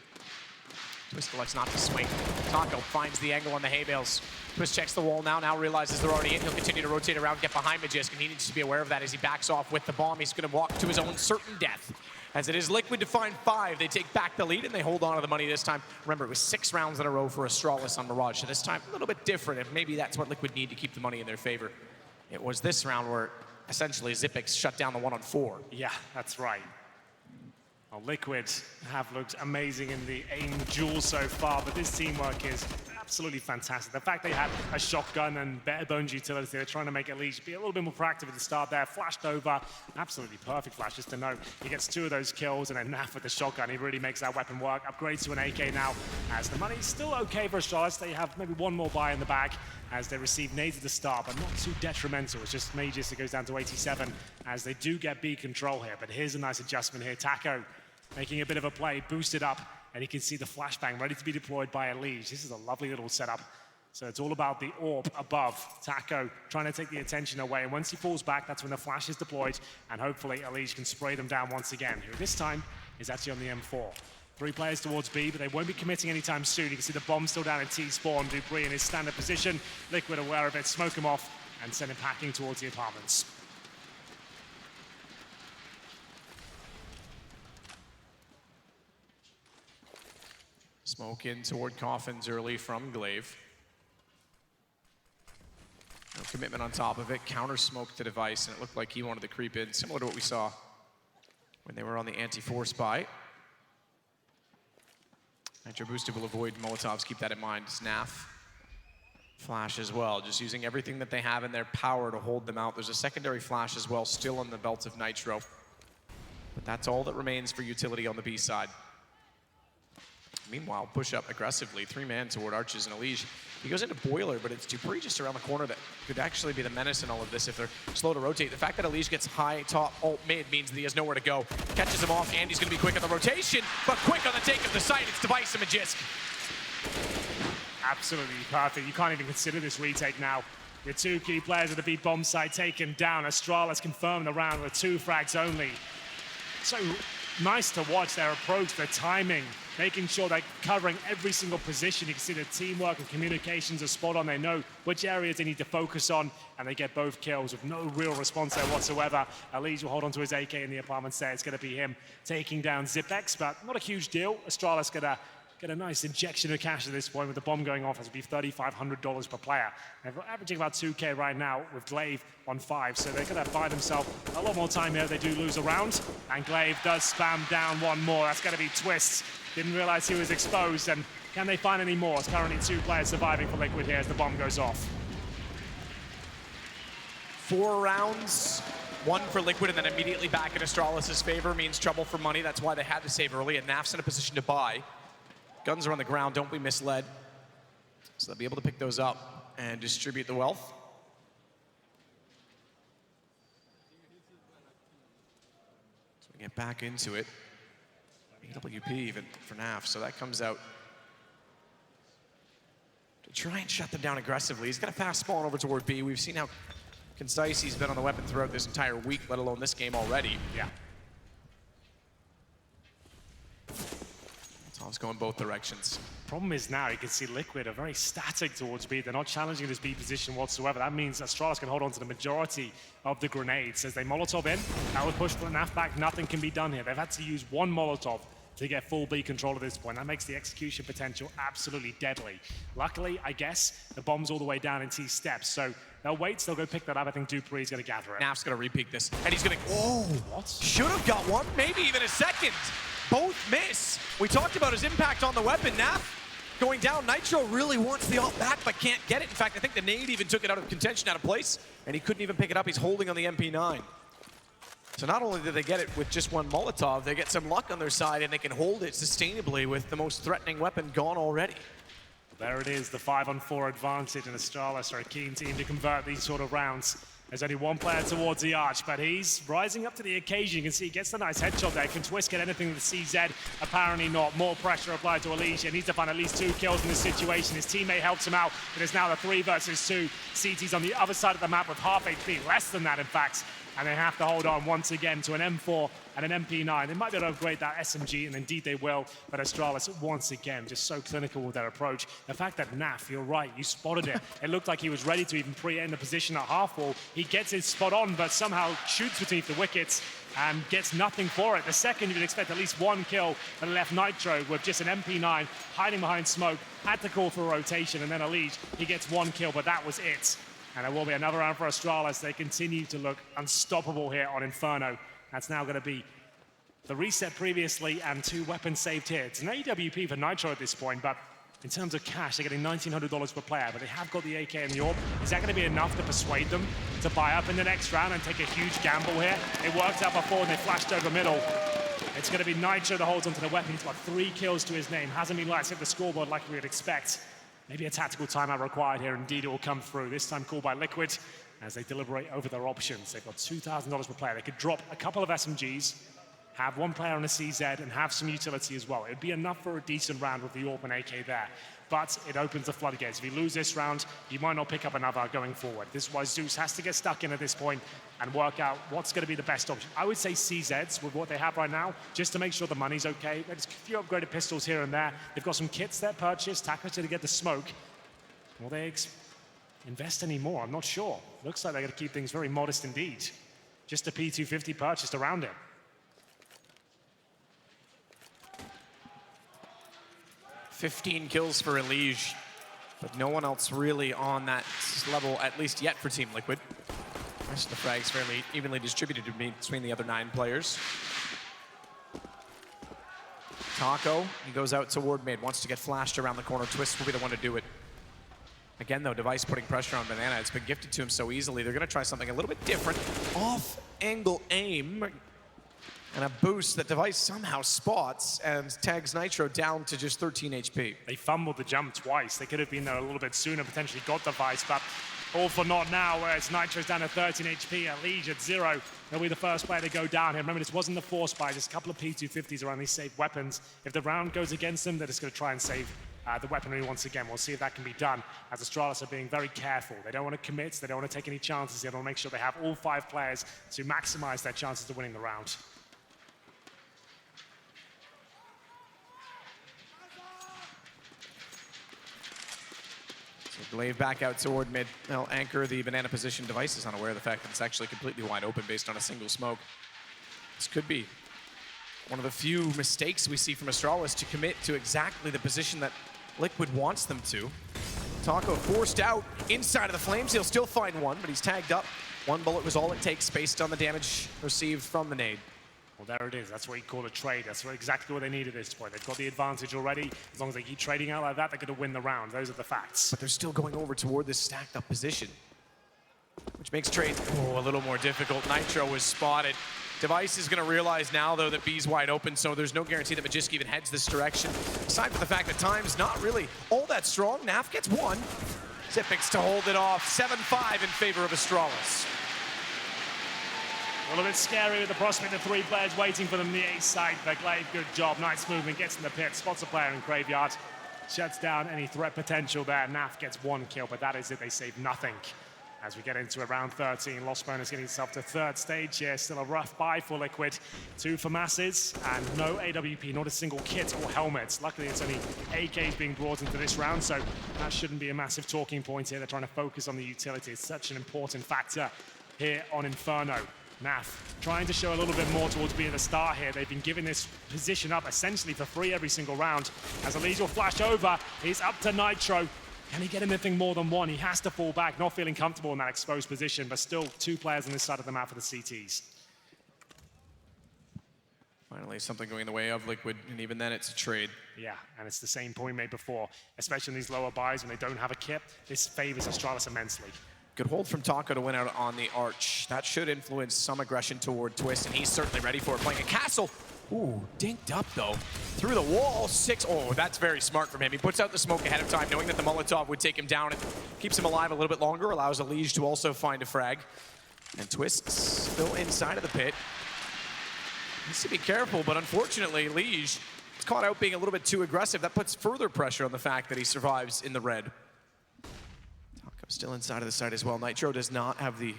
Speaker 6: Twist elects not to swing. Taco finds the angle on the hay bales. Twist checks the wall now realizes they're already in. He'll continue to rotate around, get behind Magisk, and he needs to be aware of that as he backs off with the bomb. He's going to walk to his own certain death. As it is Liquid to find 5, they take back the lead and they hold on to the money this time. Remember, it was 6 rounds in a row for Astralis on Mirage, so this time a little bit different, and maybe that's what Liquid need to keep the money in their favor. It was this round where essentially Xyp9x shut down the 1-on-4.
Speaker 7: Yeah, that's right. Well, Liquid have looked amazing in the aim duel so far, but this teamwork is absolutely fantastic. The fact they had a shotgun and better bones utility, they're trying to make ELIGE be a little bit more proactive at the start there. Flashed over, absolutely perfect flash, just to know he gets 2 of those kills, and then Naf with the shotgun, he really makes that weapon work. Upgrades to an AK now, as the money's still okay for Astralis. They have maybe 1 more buy in the bag, as they receive nades at the start, but not too detrimental. It's just Magisk that goes down to 87, as they do get B control here. But here's a nice adjustment here. Taco making a bit of a play, boosted up, and you can see the flashbang ready to be deployed by ELIGE. This is a lovely little setup. So it's all about the AWP above. Taco trying to take the attention away, and once he falls back, that's when the flash is deployed, and hopefully ELIGE can spray them down once again, who this time is actually on the M4. 3 players towards B, but they won't be committing anytime soon. You can see the bomb still down in T-spawn. Dupree in his standard position. Liquid aware of it, smoke him off, and send him packing towards the apartments.
Speaker 6: Smoke in toward Coffins early from Glaive. No commitment on top of it. Counter smoke the device, and it looked like he wanted to creep in, similar to what we saw when they were on the anti-force buy. Nitro Boosted will avoid Molotovs, keep that in mind. Snaf. Flash as well, just using everything that they have in their power to hold them out. There's a secondary flash as well, still on the belt of Nitro. But that's all that remains for utility on the B side. Meanwhile, push up aggressively, 3-man toward Arches and Elige. He goes into Boiler, but it's Dupree just around the corner that could actually be the menace in all of this if they're slow to rotate. The fact that Elige gets high, top, alt, mid means that he has nowhere to go. Catches him off, Andy's gonna be quick on the rotation, but quick on the take of the site. It's Device and Magisk.
Speaker 7: Absolutely perfect. You can't even consider this retake now. Your two key players at the B bomb site taken down. Astralis confirmed the round with 2 frags only. So nice to watch their approach, their timing, making sure they're covering every single position. You can see the teamwork and communications are spot on. They know which areas they need to focus on, and they get both kills with no real response there whatsoever. Elige will hold on to his AK in the apartment set. It's going to be him taking down Zipex, but not a huge deal. Astralis going to get a nice injection of cash at this point with the bomb going off. It'll be $3,500 per player. They're averaging about 2K right now with Glaive on 5, so they're going to buy themselves a lot more time here. They do lose a round, and Glaive does spam down one more. That's going to be Twist. Didn't realize he was exposed, and can they find any more? It's currently 2 players surviving for Liquid here as the bomb goes off.
Speaker 6: 4 rounds, 1 for Liquid, and then immediately back in Astralis' favor means trouble for money. That's why they had to save early, and Naf's in a position to buy. Guns are on the ground, don't be misled. So they'll be able to pick those up and distribute the wealth. So we get back into it. AWP even for Naf, so that comes out to try and shut them down aggressively. He's got a fast spawn over toward B. We've seen how concise he's been on the weapon throughout this entire week, let alone this game already.
Speaker 7: Yeah.
Speaker 6: Tom's going both directions.
Speaker 7: Problem is now you can see Liquid are very static towards B. They're not challenging this B position whatsoever. That means Astralis can hold on to the majority of the grenades. As they Molotov in, that would push Naf back. Nothing can be done here. They've had to use 1 Molotov to get full B control at this point. That makes the execution potential absolutely deadly. Luckily, I guess, the bomb's all the way down in T steps, so they'll wait, they'll go pick that up. I think Dupree's gonna gather it.
Speaker 6: Naf's gonna repeat this, and he's gonna, oh!
Speaker 7: What?
Speaker 6: Should have got one, maybe even a second. Both miss. We talked about his impact on the weapon. Naf going down. Nitro really wants the ult back, but can't get it. In fact, I think the nade even took it out of contention, out of place, and he couldn't even pick it up. He's holding on the MP9. So not only did they get it with just 1 Molotov, they get some luck on their side, and they can hold it sustainably with the most threatening weapon gone already.
Speaker 7: There it is, the 5-on-4 advantage, and Astralis are a keen team to convert these sort of rounds. There's only 1 player towards the arch, but he's rising up to the occasion. You can see he gets the nice headshot there. Can Twist get anything with the CZ? Apparently not. More pressure applied to Elige. He needs to find at least 2 kills in this situation. His teammate helps him out. It is now the 3 versus 2. CT's on the other side of the map with half HP, less than that in fact. And they have to hold on once again to an M4 and an MP9. They might be able to upgrade that SMG, and indeed they will, but Astralis, once again, just so clinical with their approach. The fact that Naf, you're right, you spotted it. It looked like he was ready to even pre-end the position at half wall. He gets it spot on, but somehow shoots beneath the wickets and gets nothing for it. The second, you would expect at least 1 kill, but left Nitro with just an MP9 hiding behind smoke, had to call for a rotation, and then Elige, he gets 1 kill, but that was it. And there will be another round for Astralis. They continue to look unstoppable here on Inferno. That's now going to be the reset previously and 2 weapons saved here. It's an AWP for Nitro at this point, but in terms of cash, they're getting $1,900 per player, but they have got the AK and the AWP. Is that going to be enough to persuade them to buy up in the next round and take a huge gamble here? It worked out before and they flashed over middle. It's going to be Nitro that holds onto the weapon. He's got 3 kills to his name. Hasn't been lights hit the scoreboard like we would expect. Maybe a tactical timeout required here. Indeed, it will come through. This time called by Liquid as they deliberate over their options. They've got $2,000 per player. They could drop a couple of SMGs, have 1 player on a CZ, and have some utility as well. It would be enough for a decent round with the AWP and AK there. But it opens the floodgates. If you lose this round, you might not pick up another going forward. This is why Zeus has to get stuck in at this point and work out what's going to be the best option. I would say CZs with what they have right now, just to make sure the money's okay. There's a few upgraded pistols here and there. They've got some kits that purchased, Takachi to get the smoke. Will they invest any more? I'm not sure. Looks like they're going to keep things very modest indeed. Just a P250 purchased around it.
Speaker 6: 15 kills for Elige, but no one else really on that level, at least yet for Team Liquid. The rest of the frags fairly evenly distributed between the other 9 players. Taco, he goes out toward mid, wants to get flashed around the corner. Twist will be the one to do it. Again, though, Device putting pressure on Banana. It's been gifted to him so easily. They're going to try something a little bit different. Off-angle aim and a boost that Device somehow spots and tags Nitro down to just 13 HP.
Speaker 7: They fumbled the jump twice. They could have been there a little bit sooner, potentially got Device, but all for naught now, whereas Nitro's down to 13 HP, Elige at 0. They'll be the first player to go down here. Remember, this wasn't the force buy, just a couple of P250s around these safe weapons. If the round goes against them, they're just going to try and save the weaponry once again. We'll see if that can be done, as Astralis are being very careful. They don't want to commit, they don't want to take any chances. They want to make sure they have all 5 players to maximize their chances of winning the round.
Speaker 6: So Glaive back out toward mid. They'll anchor the Banana position. Device is unaware of the fact that it's actually completely wide open based on a single smoke. This could be one of the few mistakes we see from Astralis to commit to exactly the position that Liquid wants them to. Taco forced out inside of the flames. He'll still find one, but he's tagged up. 1 bullet was all it takes based on the damage received from the nade.
Speaker 7: Well, there it is. That's what you call a trade. That's exactly what they need at this point. They've got the advantage already. As long as they keep trading out like that, they're going to win the round. Those are the facts.
Speaker 6: But they're still going over toward this stacked up position, which makes trades a little more difficult. Nitro was spotted. Device is going to realize now, though, that B's wide open, so there's no guarantee that Magisk even heads this direction. Aside from the fact that time's not really all that strong, Naf gets 1. Xyp9x to hold it off. 7-5 in favor of Astralis.
Speaker 7: A little bit scary with the prospect of 3 players waiting for them on the A side, but Glaive, good job. Nice movement, gets in the pit, spots a player in Graveyard, shuts down any threat potential there. Naf gets 1 kill, but that is it. They save nothing. As we get into round 13, Lost Bonus getting himself to 3rd stage here. Still a rough buy for Liquid. 2 for masses and no AWP, not a single kit or helmets. Luckily, it's only AKs being brought into this round, so that shouldn't be a massive talking point here. They're trying to focus on the utility. It's such an important factor here on Inferno. Naf trying to show a little bit more towards being the star here. They've been giving this position up essentially for free every single round. As Elige will flash over, he's up to Nitro. Can he get anything more than 1? He has to fall back, not feeling comfortable in that exposed position, but still 2 players on this side of the map for the CTs.
Speaker 6: Finally, something going the way of Liquid, and even then it's a trade.
Speaker 7: Yeah, and it's the same point made before, especially in these lower buys when they don't have a kit. This favors Astralis immensely.
Speaker 6: Good hold from Taco to win out on the arch. That should influence some aggression toward Twist, and he's certainly ready for it. Playing a castle. Ooh, dinked up though. Through the wall, 6. Oh, that's very smart from him. He puts out the smoke ahead of time, knowing that the Molotov would take him down. It keeps him alive a little bit longer, allows Elige to also find a frag. And Twist still inside of the pit. Needs to be careful, but unfortunately, Elige is caught out being a little bit too aggressive. That puts further pressure on the fact that he survives in the red. Still inside of the site as well. Nitro does not have the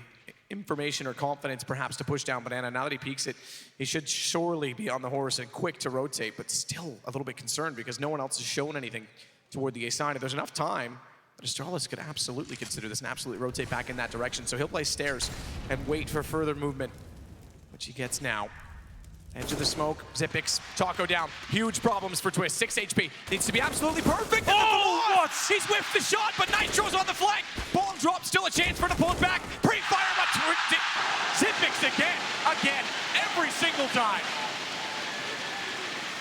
Speaker 6: information or confidence perhaps to push down Banana. Now that he peeks it, he should surely be on the horse and quick to rotate, but still a little bit concerned because no one else has shown anything toward the A side. If there's enough time, Astralis could absolutely consider this and absolutely rotate back in that direction. So he'll play stairs and wait for further movement, which he gets now. Edge of the smoke, Xyp9x, Taco down. Huge problems for Twist, 6 HP. Needs to be absolutely perfect.
Speaker 7: Oh, what?
Speaker 6: He's whiffed the shot, but Nitro's on the flank. Bomb drop, still a chance for him to pull it back. Pre-fire, but Xyp9x again, every single time.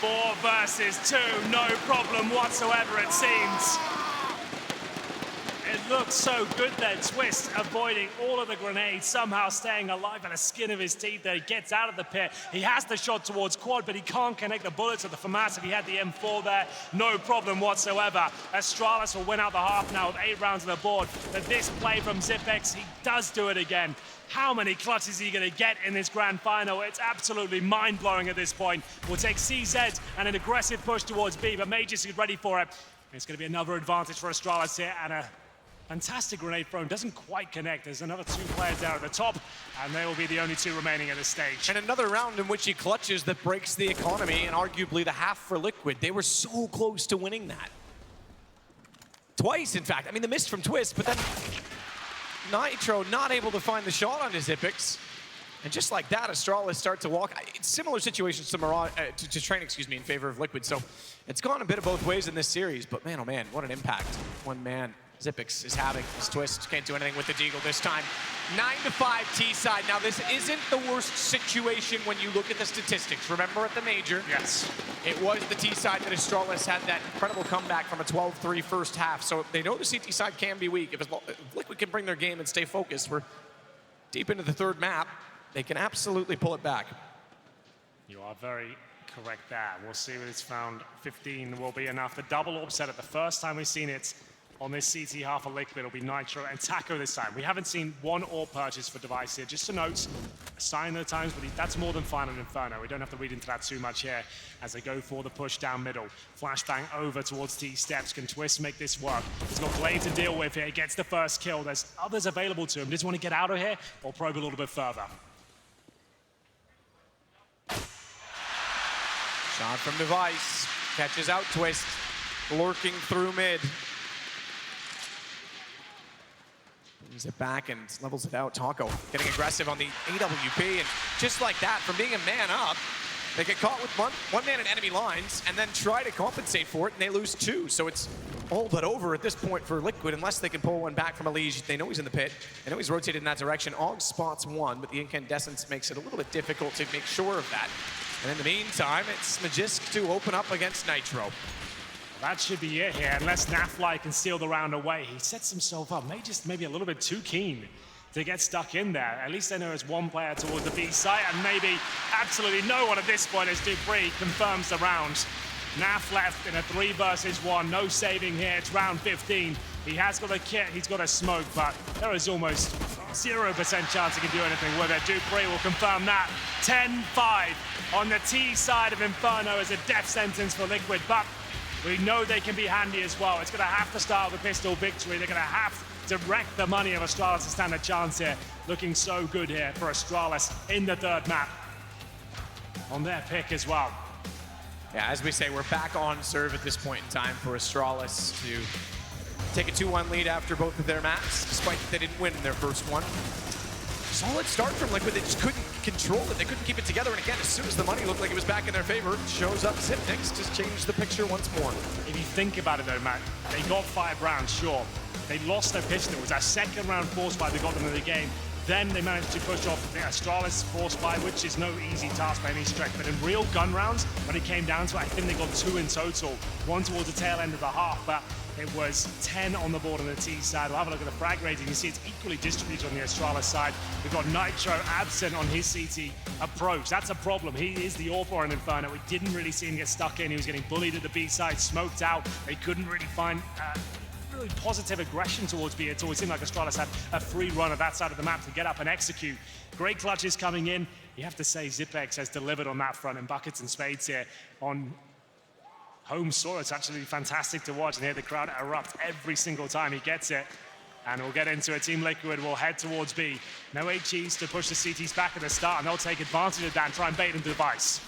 Speaker 7: 4 versus 2, no problem whatsoever it seems. It looks so good there. Twist avoiding all of the grenades, somehow staying alive by the skin of his teeth there. He gets out of the pit. He has the shot towards quad, but he can't connect the bullets with the FAMAS. If he had the M4 there, no problem whatsoever. Astralis will win out the half now with 8 rounds on the board. But this play from Xyp9x, he does do it again. How many clutches is he going to get in this grand final? It's absolutely mind-blowing at this point. We'll take CZ and an aggressive push towards B, but Magisk is ready for it. It's going to be another advantage for Astralis here, and a fantastic grenade thrown. Doesn't quite connect. There's another 2 players there at the top, and they will be the only 2 remaining at this stage.
Speaker 6: And another round in which he clutches that breaks the economy, and arguably the half for Liquid. They were so close to winning that. Twice, in fact. I mean, the miss from Twist, but then Nitro not able to find the shot on his Xyp9x. And just like that, Astralis start to walk. It's similar situations to Mirage, to Train, excuse me, in favor of Liquid. So it's gone a bit of both ways in this series. But man, oh man, what an impact one man Xyp9x is having. This Twist can't do anything with the Deagle this time. 9-5 T-side. Now this isn't the worst situation when you look at the statistics. Remember at the major?
Speaker 7: Yes.
Speaker 6: It was the T-side that Astralis had that incredible comeback from a 12-3 first half. So they know the CT side can be weak. If Liquid can bring their game and stay focused, we're deep into the third map. They can absolutely pull it back.
Speaker 7: You are very correct there. We'll see what it's found. 15 will be enough. The double orb set it. The first time we've seen it on this CT half of Liquid, it'll be Nitro and Taco this time. We haven't seen one orb purchase for Device here. Just to note, a sign of the times, but that's more than fine on Inferno. We don't have to read into that too much here as they go for the push down middle. Flashbang over towards T-Steps. Can Twist make this work? He's got Blade to deal with here. He gets the first kill. There's others available to him. Does he want to get out of here or probe a little bit further?
Speaker 6: Shot from Device. Catches out Twist. Lurking through mid. Brings it back and levels it out. Taco getting aggressive on the AWP. And just like that, from being a man up, they get caught with one man in enemy lines and then try to compensate for it, and they lose two. So it's all but over at this point for Liquid, unless they can pull one back from Elige. They know he's in the pit. They know he's rotated in that direction. Og spots one, but the incandescence makes it a little bit difficult to make sure of that. And in the meantime, it's Magisk to open up against Nitro.
Speaker 7: That should be it here, unless Nafly can steal the round away. He sets himself up, maybe a little bit too keen to get stuck in there. At least they know there's one player towards the B site, and maybe absolutely no one at this point as dupreeh confirms the round. Naf left in a 3 versus 1, no saving here. It's round 15. He has got a kit, he's got a smoke, but there is almost 0% chance he can do anything with it. dupreeh will confirm that. 10-5 on the T side of Inferno as a death sentence for Liquid, but we know they can be handy as well. It's going to have to start with a pistol victory. They're going to have to wreck the money of Astralis to stand a chance here. Looking so good here for Astralis in the third map. On their pick as well.
Speaker 6: Yeah, as we say, we're back on serve at this point in time for Astralis to take a 2-1 lead after both of their maps, despite that they didn't win their first one. Solid start from Liquid. They just couldn't control it. They couldn't keep it together. And again, as soon as the money looked like it was back in their favor, shows up Xyp9x to change the picture once more.
Speaker 7: If you think about it though, Matt, they got 5 rounds, sure. They lost their pistol. It was our second round force fight that got them in the game. Then they managed to push off the Astralis force fight, which is no easy task by any stretch. But in real gun rounds, when it came down to it, I think they got 2 in total. 1 towards the tail end of the half, but it was 10 on the board on the T side. We'll have a look at the frag rating. You see it's equally distributed on the Astralis side. We've got Nitro absent on his CT approach. That's a problem. He is the AWP in Inferno. We didn't really see him get stuck in. He was getting bullied at the B side, smoked out. They couldn't really find really positive aggression towards B. It always seemed like Astralis had a free run at that side of the map to get up and execute. Great clutches coming in. You have to say Xyp9x has delivered on that front in buckets and spades here on home soil. It's actually fantastic to watch and hear the crowd erupt every single time he gets it. And we'll get into it. Team Liquid will head towards B. No HEs to push the CTs back at the start, and they'll take advantage of that and try and bait into Device.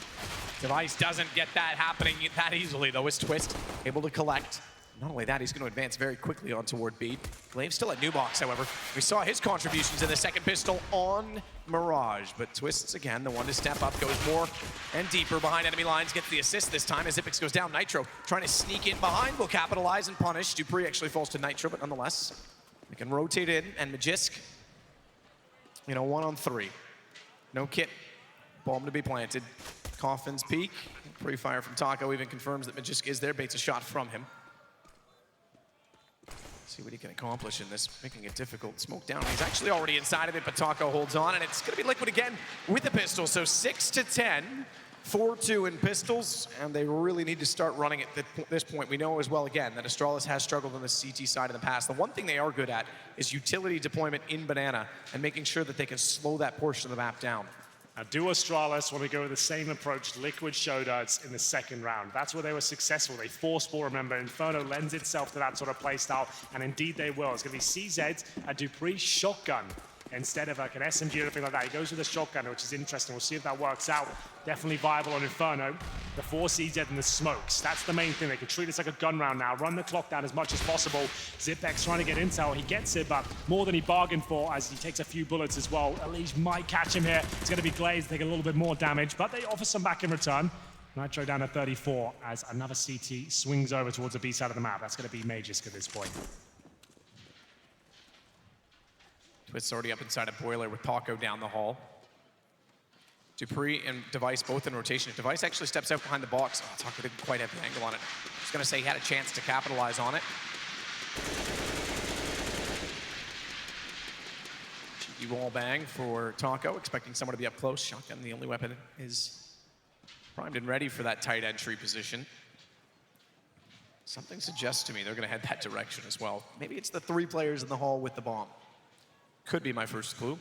Speaker 6: Device doesn't get that happening that easily, though, as Twist able to collect. Not only that, he's going to advance very quickly on toward B. Glaive's still at new box, however. We saw his contributions in the second pistol on Mirage, but Twist's again the one to step up, goes more and deeper behind enemy lines, gets the assist this time as Xyp9x goes down. Nitro trying to sneak in behind, will capitalize and punish. dupreeh actually falls to Nitro, but nonetheless, they can rotate in, and Magisk, 1-on-3. No kit, bomb to be planted. Coffin's peak, pre-fire from Taco even confirms that Magisk is there, baits a shot from him. See what he can accomplish in this, making it difficult. Smoke down, he's actually already inside of it, but Taco holds on, and it's gonna be Liquid again with the pistol. So 6-10, 4-2 in pistols, and they really need to start running at this point. We know as well, again, that Astralis has struggled on the CT side in the past. The one thing they are good at is utility deployment in Banana and making sure that they can slow that portion of the map down.
Speaker 7: Now, do Astralis want to go with the same approach Liquid showed us in the second round? That's where they were successful. They forced ball, remember. Inferno lends itself to that sort of play style, and indeed they will. It's going to be CZ, a dupreeh shotgun instead of like an SMG or anything like that. He goes with a shotgun, which is interesting. We'll see if that works out. Definitely viable on Inferno. the 4 CZ and the smokes. That's the main thing. They can treat this like a gun round now, run the clock down as much as possible. Zipex trying to get intel. He gets it, but more than he bargained for as he takes a few bullets as well. Elige might catch him here. It's going to be Glazed, take a little bit more damage, but they offer some back in return. Nitro down to 34 as another CT swings over towards the B side of the map. That's going to be Magisk at this point.
Speaker 6: Twist's already up inside a boiler with Paco down the hall. Dupree and Device both in rotation. If Device actually steps out behind the box, oh, Taco didn't quite have the angle on it. I was going to say he had a chance to capitalize on it. Cheeky wall bang for Taco, expecting someone to be up close. Shotgun, the only weapon, is primed and ready for that tight entry position. Something suggests to me they're going to head that direction as well. Maybe it's the 3 players in the hall with the bomb. Could be my first clue.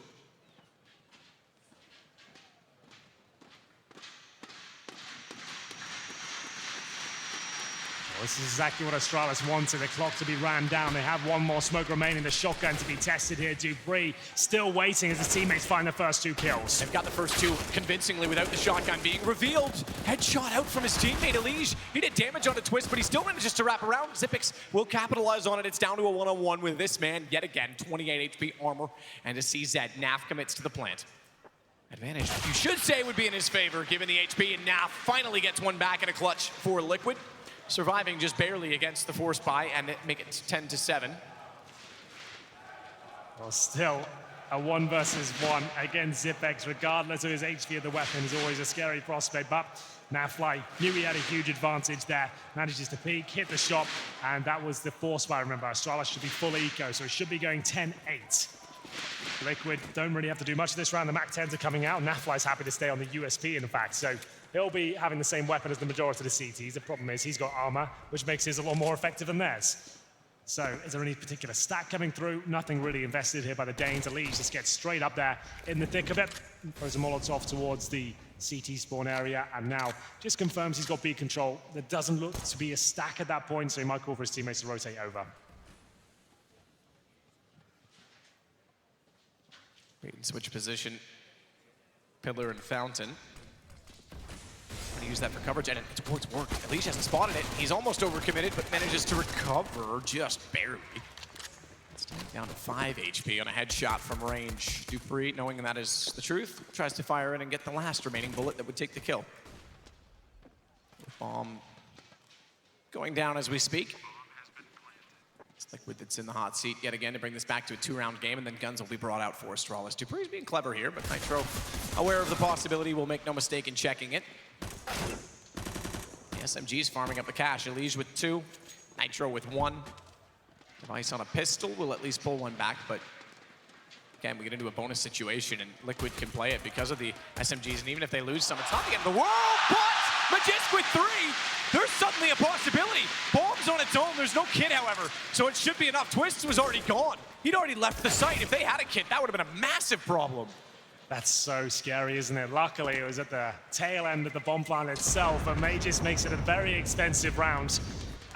Speaker 7: This is exactly what Astralis wanted, the clock to be ran down. They have one more smoke remaining, the shotgun to be tested here. Dupree still waiting as his teammates find the first 2 kills.
Speaker 6: They've got the first 2 convincingly without the shotgun being revealed. Headshot out from his teammate, Elige. He did damage on the Twist, but he still manages to wrap around. Zipex will capitalize on it. It's down to a 1-on-1 with this man yet again. 28 HP armor and a CZ. Naf commits to the plant. Advantage, you should say, would be in his favor given the HP, and Naf finally gets one back in a clutch for Liquid. Surviving just barely against the force buy and make it 10-7.
Speaker 7: Well, still a 1 versus 1 against Zipex, regardless of his HP of the weapon, is always a scary prospect. But Nafly knew he had a huge advantage there, manages to peek, hit the shot, and that was the force buy. Remember, Astralis should be full eco, so it should be going 10-8. Liquid don't really have to do much of this round. The MAC-10s are coming out. Nafly's happy to stay on the USP, in fact, so he'll be having the same weapon as the majority of the CTs. The problem is he's got armor, which makes his a lot more effective than theirs. So is there any particular stack coming through? Nothing really invested here by the Danes. Elige just gets straight up there in the thick of it. Throws a Molotov towards the CT spawn area, and now just confirms he's got B control. There doesn't look to be a stack at that point, so he might call for his teammates to rotate over.
Speaker 6: Wait and switch position. Pillar and Fountain. Gonna use that for coverage, and it's worked. Elige hasn't spotted it. He's almost overcommitted, but manages to recover just barely. It's down to 5 HP on a headshot from range. Dupree, knowing that is the truth, tries to fire in and get the last remaining bullet that would take the kill. Bomb going down as we speak. It's Liquid that's in the hot seat yet again to bring this back to a 2-round game, and then guns will be brought out for Astralis. Dupree's being clever here, but Nitro, aware of the possibility, will make no mistake in checking it. The SMG's farming up the cash. Elige with 2, Nitro with 1. Device on a pistol will at least pull one back, but again, we get into a bonus situation, and Liquid can play it because of the SMGs, and even if they lose some, it's not the end of the world, but Magisk with 3, there's suddenly a possibility. Bomb's on its own, there's no kid, however, so it should be enough. Twist was already gone. He'd already left the site. If they had a kid, that would have been a massive problem.
Speaker 7: That's so scary, isn't it? Luckily, it was at the tail end of the bomb plant itself, but Magisk makes it a very expensive round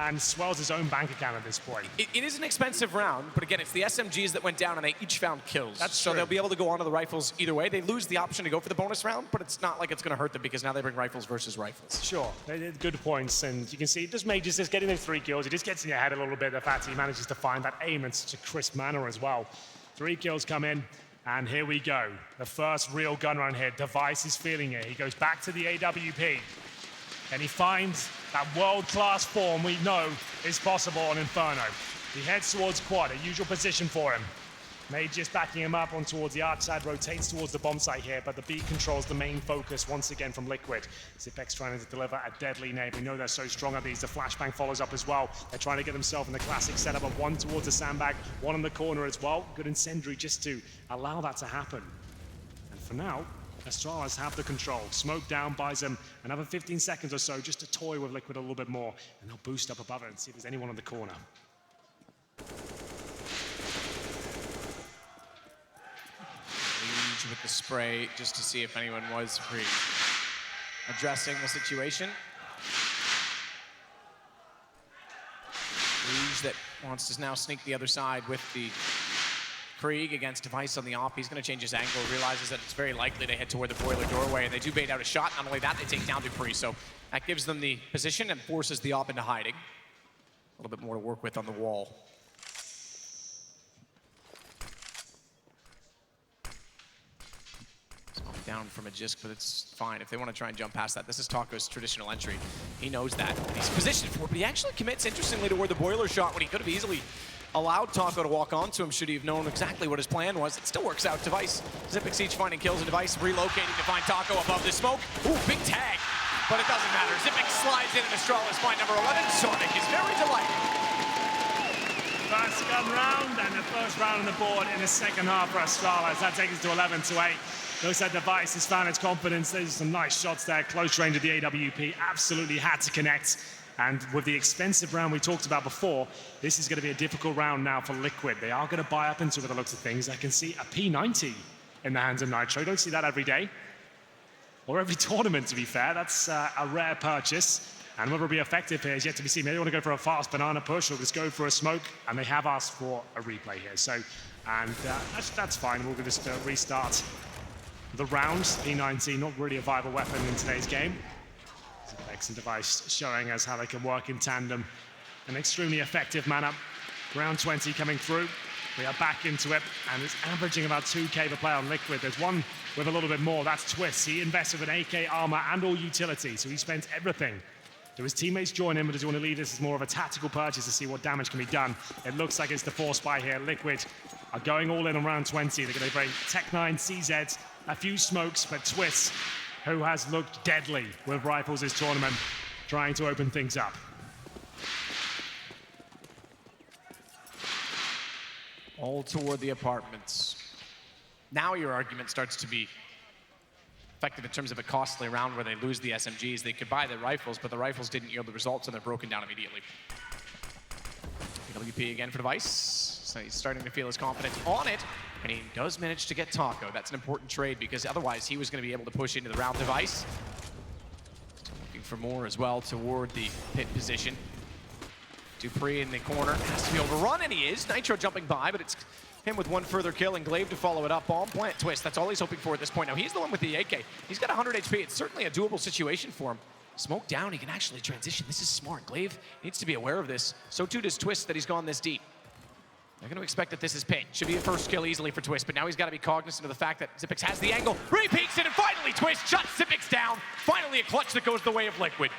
Speaker 7: and swells his own bank account at this point.
Speaker 6: It is an expensive round, but again, it's the SMGs that went down and they each found kills.
Speaker 7: That's
Speaker 6: so
Speaker 7: true.
Speaker 6: They'll be able to go onto the rifles either way. They lose the option to go for the bonus round, but it's not like it's going to hurt them because now they bring rifles versus rifles.
Speaker 7: Sure, they did good points, and you can see just Magisk just getting those 3 kills. He just gets in your head a little bit. The fact he manages to find that aim in such a crisp manner as well. 3 kills come in. And here we go. The first real gun run here. Device is feeling it. He goes back to the AWP. And he finds that world-class form we know is possible on Inferno. He heads towards quad, a usual position for him. Magisk backing him up on towards the arch side, rotates towards the bomb site here, but the B controls the main focus once again from Liquid. Zipex trying to deliver a deadly nade. We know they're so strong at these. The flashbang follows up as well. They're trying to get themselves in the classic setup of 1 towards the sandbag, 1 in the corner as well. Good incendiary just to allow that to happen. And for now, Astralis have the control. Smoke down buys them another 15 seconds or so just to toy with Liquid a little bit more, and they'll boost up above it and see if there's anyone on the corner.
Speaker 6: With the spray just to see if anyone was free. Addressing the situation. Elige that wants to now sneak the other side with the Krieg against Device on the op. He's going to change his angle, realizes that it's very likely they head toward the boiler doorway, and they do bait out a shot. Not only that, they take down Dupree, so that gives them the position and forces the op into hiding. A little bit more to work with on the wall. Down from a Jisk, but it's fine if they want to try and jump past that. This is Taco's traditional entry. He knows that. He's positioned for it, but he actually commits, interestingly, toward the boiler shot when he could have easily allowed Taco to walk onto him should he have known exactly what his plan was. It still works out. Device, Xyp9x each finding kills, and Device relocating to find Taco above the smoke. Ooh, big tag, but it doesn't matter. Xyp9x slides in, and Astralis find number 11. Sonic is very delighted.
Speaker 7: First gun round, and the first round on the board in the second half for Astralis. That takes us to 11-8. Looks like Device has found its confidence. There's some nice shots there. Close range of the AWP. Absolutely had to connect. And with the expensive round we talked about before, this is going to be a difficult round now for Liquid. They are going to buy up into it by the looks of things. I can see a P90 in the hands of Nitro. Don't see that every day. Or every tournament, to be fair. That's a rare purchase. And whether it'll be effective here is yet to be seen. Maybe they want to go for a fast banana push or just go for a smoke. And they have asked for a replay here. So, and that's fine. We'll just restart the round. P90, not really a viable weapon in today's game. Xyp9x and Device showing us how they can work in tandem. An extremely effective mana. Round 20 coming through. We are back into it, and it's averaging about 2k per play on Liquid. There's one with a little bit more, that's Twist. He invested with an AK armor and all utility, so he spent everything. Do his teammates join in, but does he want to leave this as more of a tactical purchase to see what damage can be done? It looks like it's the force buy here. Liquid are going all in on round 20. They're going to bring Tech9, CZ, a few smokes, but Twist, who has looked deadly with rifles this tournament, trying to open things up.
Speaker 6: All toward the apartments. Now your argument starts to be effective in terms of a costly round where they lose the SMGs. They could buy the rifles, but the rifles didn't yield the results, and they're broken down immediately. WP again for Device. So he's starting to feel his confidence on it, and he does manage to get Taco. That's an important trade, because otherwise he was going to be able to push into the round. Device looking for more as well toward the pit position. Dupree in the corner, has to be overrun, and he is. Nitro jumping by, but it's him with one further kill, and Glaive to follow it up. Bomb plant Twist, that's all he's hoping for at this point. Now he's the one with the AK. He's got 100 HP. It's certainly a doable situation for him. Smoke down, he can actually transition. This is smart. Glaive needs to be aware of this. So too does Twist that he's gone this deep. They're going to expect that this is pin. Should be a first kill easily for Twist, but now he's got to be cognizant of the fact that Xyp9x has the angle. Repeats it, and finally Twist shuts Xyp9x down. Finally a clutch that goes the way of Liquid.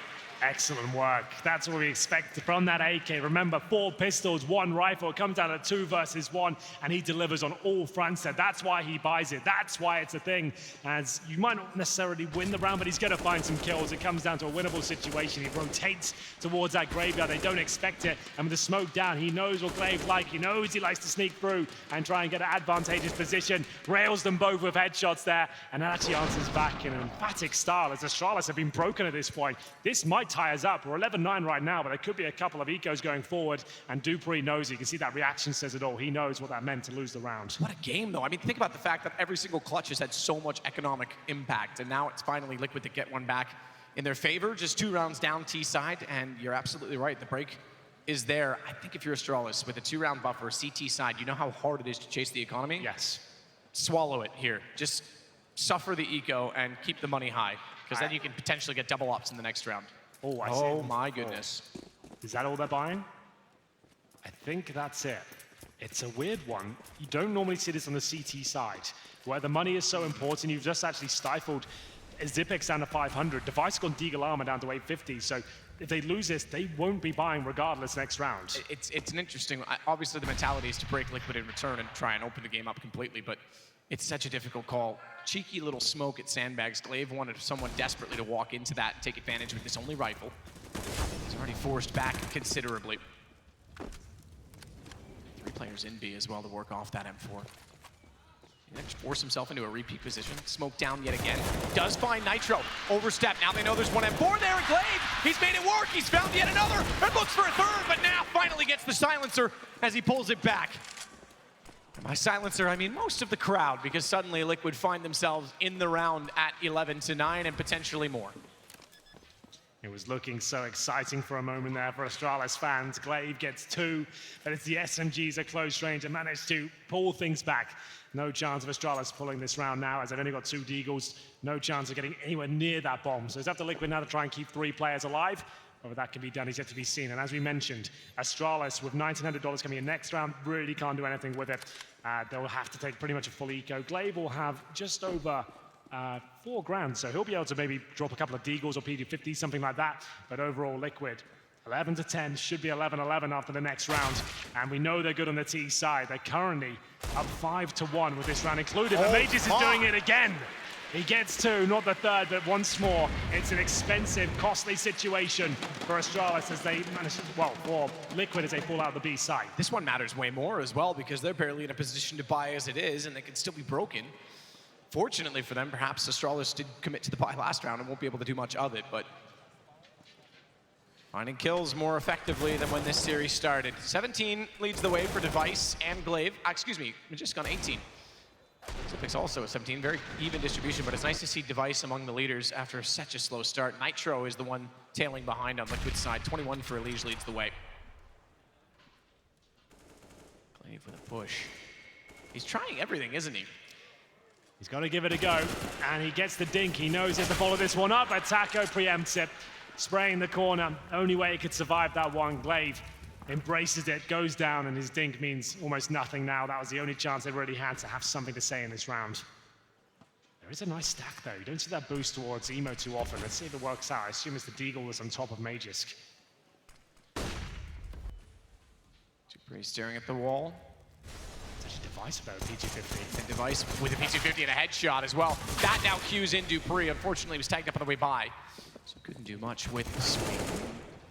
Speaker 7: Excellent work. That's what we expect from that AK. Remember, 4 pistols, 1 rifle. It comes down to 2 versus 1, and he delivers on all fronts there. That's why he buys it. That's why it's a thing. As you might not necessarily win the round, but he's going to find some kills. It comes down to a winnable situation. He rotates towards that graveyard. They don't expect it. And with the smoke down, he knows what Glaive like. He knows he likes to sneak through and try and get an advantageous position. Rails them both with headshots there, and that actually answers back in an emphatic style, as Astralis have been broken at this point. This might tie us up. We're 11-9 right now, but there could be a couple of ecos going forward, and Dupree knows. You can see that reaction says it all. He knows what that meant to lose the round.
Speaker 6: What a game, though. I mean, think about the fact that every single clutch has had so much economic impact, and now it's finally Liquid to get one back in their favor. Just 2 rounds down T side, and you're absolutely right. The break is there. I think if you're Astralis with a 2-round buffer, CT side, you know how hard it is to chase the economy?
Speaker 7: Yes.
Speaker 6: Swallow it here. Just suffer the eco and keep the money high, because then you can potentially get double ops in the next round.
Speaker 7: Oh, I see.
Speaker 6: Oh my goodness.
Speaker 7: Is that all they're buying? I think that's it. It's a weird one. You don't normally see this on the CT side, where the money is so important. You've just actually stifled Xyp9x down to 500. Device gone Deagle Armor down to 850. So if they lose this, they won't be buying regardless next round.
Speaker 6: It's an interesting, obviously the mentality is to break Liquid in return and try and open the game up completely, but it's such a difficult call. Cheeky little smoke at Sandbags. Glaive wanted someone desperately to walk into that and take advantage with this only rifle. He's already forced back considerably. 3 players in B as well to work off that M4. He just forced himself into a repeat position. Smoke down yet again. Does find Nitro. Overstep. Now they know there's one M4 there, and Glaive, he's made it work. He's found yet another and looks for a third, but now finally gets the silencer as he pulls it back. By silencer, I mean most of the crowd, because suddenly Liquid find themselves in the round at 11-9 and potentially more.
Speaker 7: It was looking so exciting for a moment there for Astralis fans. Glaive gets 2, but it's the SMGs at close range and managed to pull things back. No chance of Astralis pulling this round now, as they've only got 2 Deagles. No chance of getting anywhere near that bomb. So it's up to Liquid now to try and keep 3 players alive. Whether that can be done is yet to be seen. And as we mentioned, Astralis with $1,900 coming in next round really can't do anything with it. They'll have to take pretty much a full eco. Glaive will have just over 4 grand, so he'll be able to maybe drop a couple of Deagles or P250, something like that. But overall, Liquid 11 to 10 should be 11-11 after the next round, and we know they're good on the T side. They're currently up 5 to 1 with this round included. But Mages is doing it again. He gets 2, not the 3rd, but once more. It's an expensive, costly situation for Astralis as they manage to, well, for Liquid as they pull out the B side.
Speaker 6: This one matters way more as well because they're barely in a position to buy as it is, and they can still be broken. Fortunately for them, perhaps Astralis did commit to the buy last round and won't be able to do much of it, but finding kills more effectively than when this series started. 17 leads the way for Device and Glaive. Excuse me, Magisk on 18. Zipix also at 17, very even distribution, but it's nice to see Device among the leaders after such a slow start. Nitro is the one tailing behind on Liquid's side. 21 for Elige leads the way. Glaive with a push. He's trying everything, isn't he?
Speaker 7: He's got to give it a go, and he gets the dink. He knows he has to follow this one up, but Taco preempts it, spraying the corner. Only way he could survive that one. Glaive embraces it, goes down, and his dink means almost nothing now. That was the only chance they really had to have something to say in this round. There is a nice stack, though. You don't see that boost towards Emo too often. Let's see if it works out. I assume it's the Deagle that's on top of Magisk.
Speaker 6: Dupree staring at the wall.
Speaker 7: Device without a P250.
Speaker 6: And Device with a P250 and a headshot as well. That now cues in Dupree. Unfortunately, he was tagged up on the way by, so couldn't do much with the swing.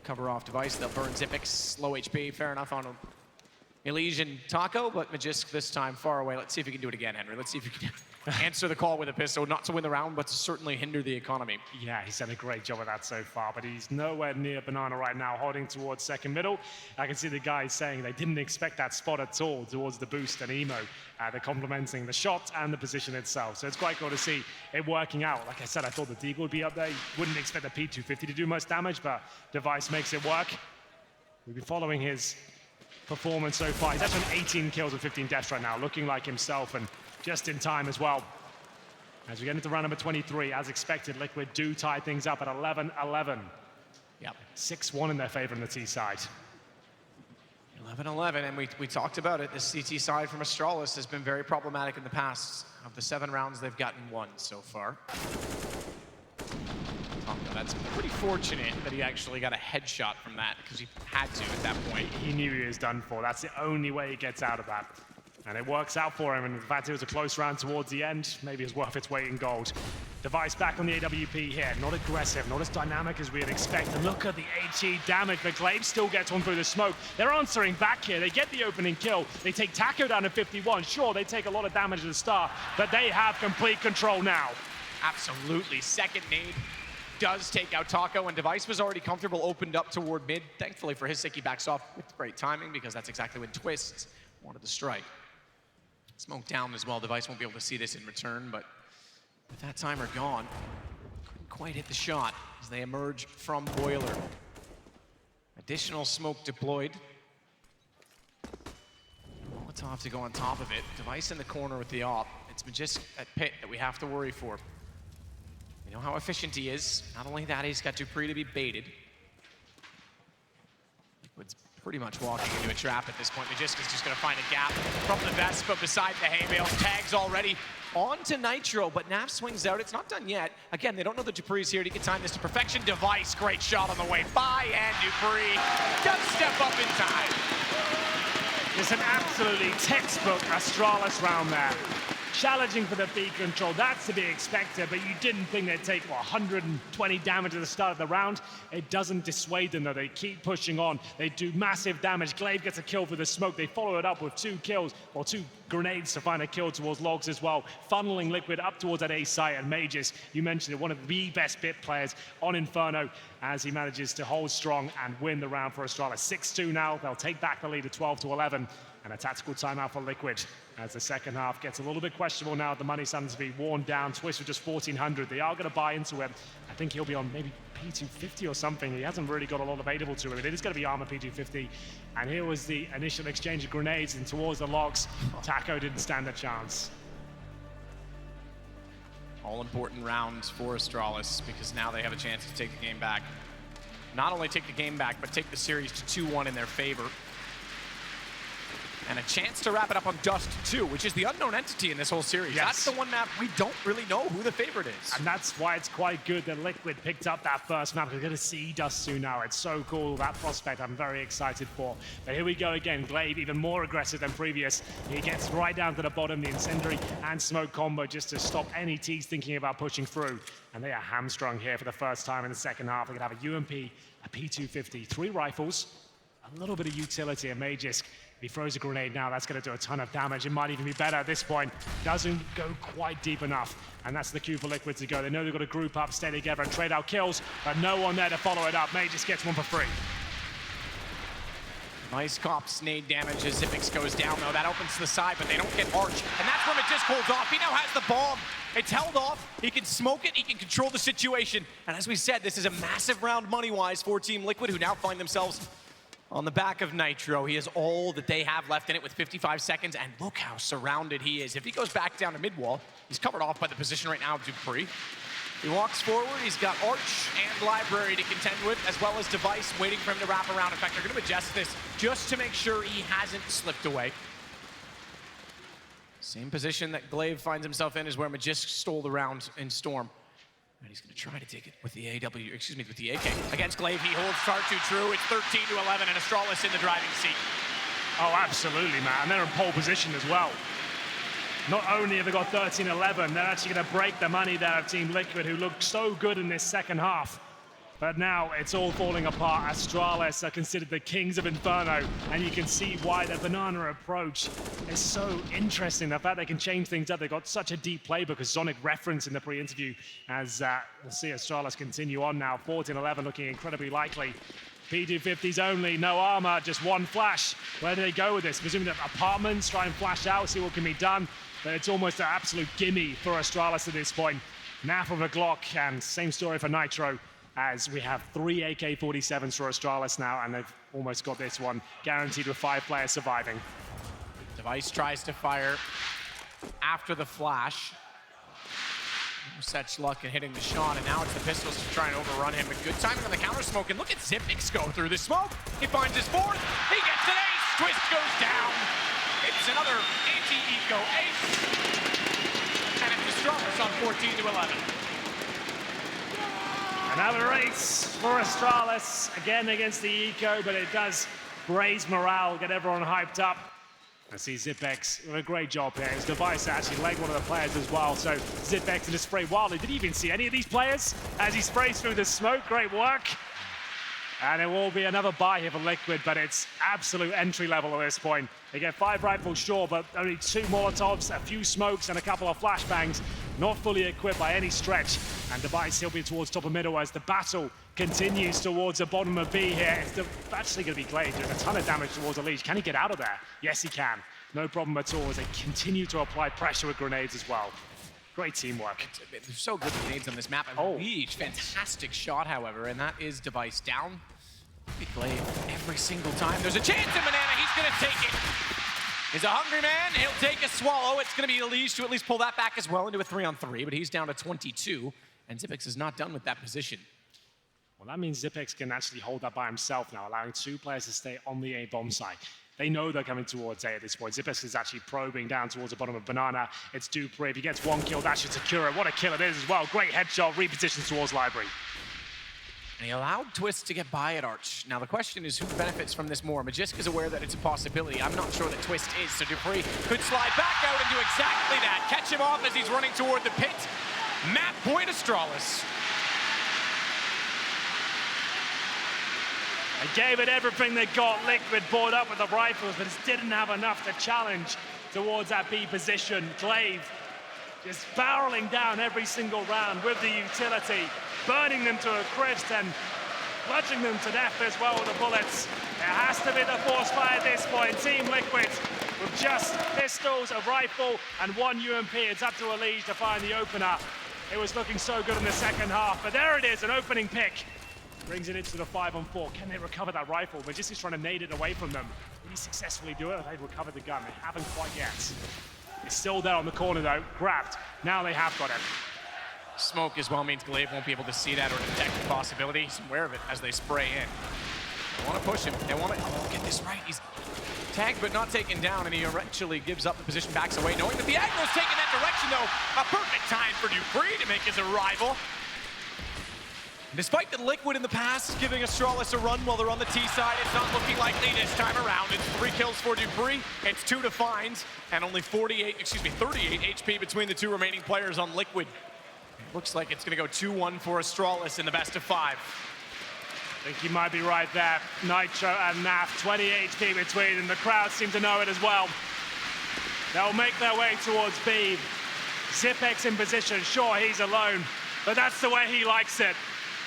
Speaker 6: Cover off Device. They'll burn Zipix. Low HP. Fair enough on Elige and Taco, but Magisk this time far away. Let's see if you can do it again, Henry. Let's see if you can answer the call with a pistol. Not to win the round, but to certainly hinder the economy.
Speaker 7: Yeah, he's done a great job of that so far, but he's nowhere near Banana right now, holding towards second middle. I can see the guys saying they didn't expect that spot at all towards the boost and Emo. They're complementing the shot and the position itself. So it's quite cool to see it working out. Like I said, I thought the Deagle would be up there. You wouldn't expect the P250 to do much damage, but Device makes it work. We've been following his performance so far. He's actually on 18 kills and 15 deaths right now, looking like himself and just in time as well. As we get into round number 23, as expected, Liquid do tie things up at 11-11.
Speaker 6: Yep.
Speaker 7: 6-1 in their favor on the T side.
Speaker 6: 11-11, and we talked about it. The CT side from Astralis has been very problematic in the past. Of the 7 rounds, they've gotten 1 so far. That's pretty fortunate that he actually got a headshot from that, because he had to at that point.
Speaker 7: He knew he was done for. That's the only way he gets out of that. And it works out for him, and in fact, it was a close round towards the end. Maybe it's worth its weight in gold. Device back on the AWP here. Not aggressive, not as dynamic as we'd expect. And look at the HE damage, but Glaive still gets one through the smoke. They're answering back here. They get the opening kill. They take Taco down to 51. Sure, they take a lot of damage at the start, but they have complete control now.
Speaker 6: Absolutely. Second nade does take out Taco, and Device was already comfortable, opened up toward mid. Thankfully for his sake, he backs off with great timing, because that's exactly when Twists wanted to strike. Smoke down as well. Device won't be able to see this in return, but with that timer gone, couldn't quite hit the shot as they emerge from Boiler. Additional smoke deployed. Molotov to go on top of it. Device in the corner with the op. It's Magisk at pit that we have to worry for. We know how efficient he is. Not only that, he's got Dupree to be baited. Liquid's pretty much walking into a trap at this point. Magisk is just going to find a gap from the Vespa beside the hay bales. Tags already on to Nitro, but Nav swings out. It's not done yet. Again, they don't know that Dupree's here. He can time this to perfection. Device, great shot on the way by, and Dupree does step up in time.
Speaker 7: It's an absolutely textbook Astralis round there. Challenging for the B control, that's to be expected, but you didn't think they'd take, what, 120 damage at the start of the round? It doesn't dissuade them, though. They keep pushing on. They do massive damage. Glaive gets a kill for the smoke. They follow it up with 2 kills, or 2 grenades to find a kill towards Logs as well, funneling Liquid up towards that A site, and Mages, you mentioned it, one of the best bit players on Inferno as he manages to hold strong and win the round for Astralis. 6-2 now, they'll take back the lead at 12-11, and a tactical timeout for Liquid as the second half gets a little bit questionable now. The money starting to be worn down. Twist with just 1,400. They are going to buy into him. I think he'll be on maybe P250 or something. He hasn't really got a lot available to him. It is going to be armor P250. And here was the initial exchange of grenades and towards the Logs. Taco didn't stand a chance.
Speaker 6: All important rounds for Astralis because now they have a chance to take the game back. Not only take the game back, but take the series to 2-1 in their favor. And a chance to wrap it up on Dust 2, which is the unknown entity in this whole series.
Speaker 7: Yes.
Speaker 6: That's the one map we don't really know who the favorite is.
Speaker 7: And that's why it's quite good that Liquid picked up that first map. We're going to see Dust 2 now. It's so cool, that prospect I'm very excited for. But here we go again. Glaive even more aggressive than previous. He gets right down to the bottom, the Incendiary and Smoke combo just to stop any T's thinking about pushing through. And they are hamstrung here for the first time in the second half. They're going to have a UMP, a P250, 3 rifles, a little bit of utility, and Magisk. If he throws a grenade now, that's going to do a ton of damage. It might even be better at this point. Doesn't go quite deep enough. And that's the cue for Liquid to go. They know they've got to group up, stay together, and trade out kills, but no one there to follow it up. May just gets one for free.
Speaker 6: Nice cop nade damage as Zipix goes down, though. That opens to the side, but they don't get Arch. And that's where Magisk holds off. He now has the bomb. It's held off. He can smoke it. He can control the situation. And as we said, this is a massive round money-wise for Team Liquid, who now find themselves on the back of Nitro. He has all that they have left in it with 55 seconds, and look how surrounded he is. If he goes back down to mid-wall, he's covered off by the position right now of Dupree. He walks forward, he's got Arch and Library to contend with, as well as Device waiting for him to wrap around. In fact, they're gonna adjust this just to make sure he hasn't slipped away. Same position that Glaive finds himself in is where Magisk stole the round in Storm. And he's going to try to take it with the with the AK. Against Glaive, he holds Tartu true. It's 13-11, and Astralis in the driving seat.
Speaker 7: Oh, absolutely, man. And they're in pole position as well. Not only have they got 13-11, they're actually going to break the money there of Team Liquid, who looked so good in this second half. But now it's all falling apart. Astralis are considered the kings of Inferno, and you can see why their banana approach is so interesting. The fact they can change things up. They've got such a deep playbook, because Sonic referenced in the pre-interview, as we'll see Astralis continue on now. 14-11 looking incredibly likely. P250s only, no armor, just one flash. Where do they go with this? Presuming that apartments, try and flash out, see what can be done. But it's almost an absolute gimme for Astralis at this point. Naf of a Glock, and same story for Nitro, as we have 3 AK-47s for Astralis now, and they've almost got this one guaranteed with 5 players surviving.
Speaker 6: Device tries to fire after the flash. No such luck in hitting the shot, and now it's the pistols to try and overrun him. But good timing on the counter smoke, and look at Zipix go through the smoke. He finds his 4th, he gets an ace, Twist goes down. It's another anti-eco ace, and it's Astralis on 14-11.
Speaker 7: Another race for Astralis, again against the Eco, but it does raise morale, get everyone hyped up. I see Zipex doing a great job here. His Device actually legged one of the players as well, so Zipex to just spray wildly. Did he even see any of these players as he sprays through the smoke? Great work. And it will be another buy here for Liquid, but it's absolute entry level at this point. They get 5 rifles, sure, but only 2 Molotovs, a few smokes, and a couple of flashbangs. Not fully equipped by any stretch. And Device, he'll be towards top of middle as the battle continues towards the bottom of B here. It's actually going to be Glaive doing a ton of damage towards Elise. Can he get out of there? Yes, he can. No problem at all as they continue to apply pressure with grenades as well. Great teamwork.
Speaker 6: They're so good with nades on this map. Elise, fantastic shot, however, and that is Device down. Glaive every single time. There's a chance in Banana. He's going to take it. He's a hungry man. He'll take a swallow. It's going to be Elise to at least pull that back as well into a 3-on-3, but he's down to 22, and Zipix is not done with that position.
Speaker 7: Well, that means Zipix can actually hold that by himself now, allowing 2 players to stay on the A bomb site. They know they're coming towards A at this point. Zipix is actually probing down towards the bottom of Banana. It's Dupree. If he gets 1 kill, that should secure it. What a kill it is as well. Great headshot, repositions towards Library.
Speaker 6: And he allowed Twist to get by at Arch. Now the question is who benefits from this more? Magisk is aware that it's a possibility. I'm not sure that Twist is, so Dupree could slide back out and do exactly that. Catch him off as he's running toward the pit. Map point Astralis.
Speaker 7: They gave it everything they got. Liquid brought up with the rifles, but just didn't have enough to challenge towards that B position. Glaive just barreling down every single round with the utility, burning them to a crisp and bludgeoning them to death as well with the bullets. It has to be the force fire at this point. Team Liquid with just pistols, a rifle, and 1 UMP. It's up to Elige to find the opener. It was looking so good in the second half, but there it is, an opening pick. Brings it into the 5-on-4. Can they recover that rifle? Majestic's trying to nade it away from them. Will he successfully do it? They've recovered the gun. They haven't quite yet. It's still there on the corner though, grabbed. Now they have got it.
Speaker 6: Smoke as well means Glaive won't be able to see that or detect the possibility. He's aware of it as they spray in. They want to push him. They want to get this right. He's tagged but not taken down, and he eventually gives up the position, backs away, knowing that the aggro's taking that direction though. A perfect time for Dupree to make his arrival. Despite the Liquid in the past giving Astralis a run while they're on the T side, it's not looking likely this time around. It's 3 kills for Dupree, it's 2 to Fines, and only 38 HP between the 2 remaining players on Liquid. It looks like it's gonna go 2-1 for Astralis in the best of 5.
Speaker 7: I think you might be right there. Nitro and Naf, 20 HP between, and the crowd seem to know it as well. They'll make their way towards B. Zipex in position, sure, he's alone, but that's the way he likes it.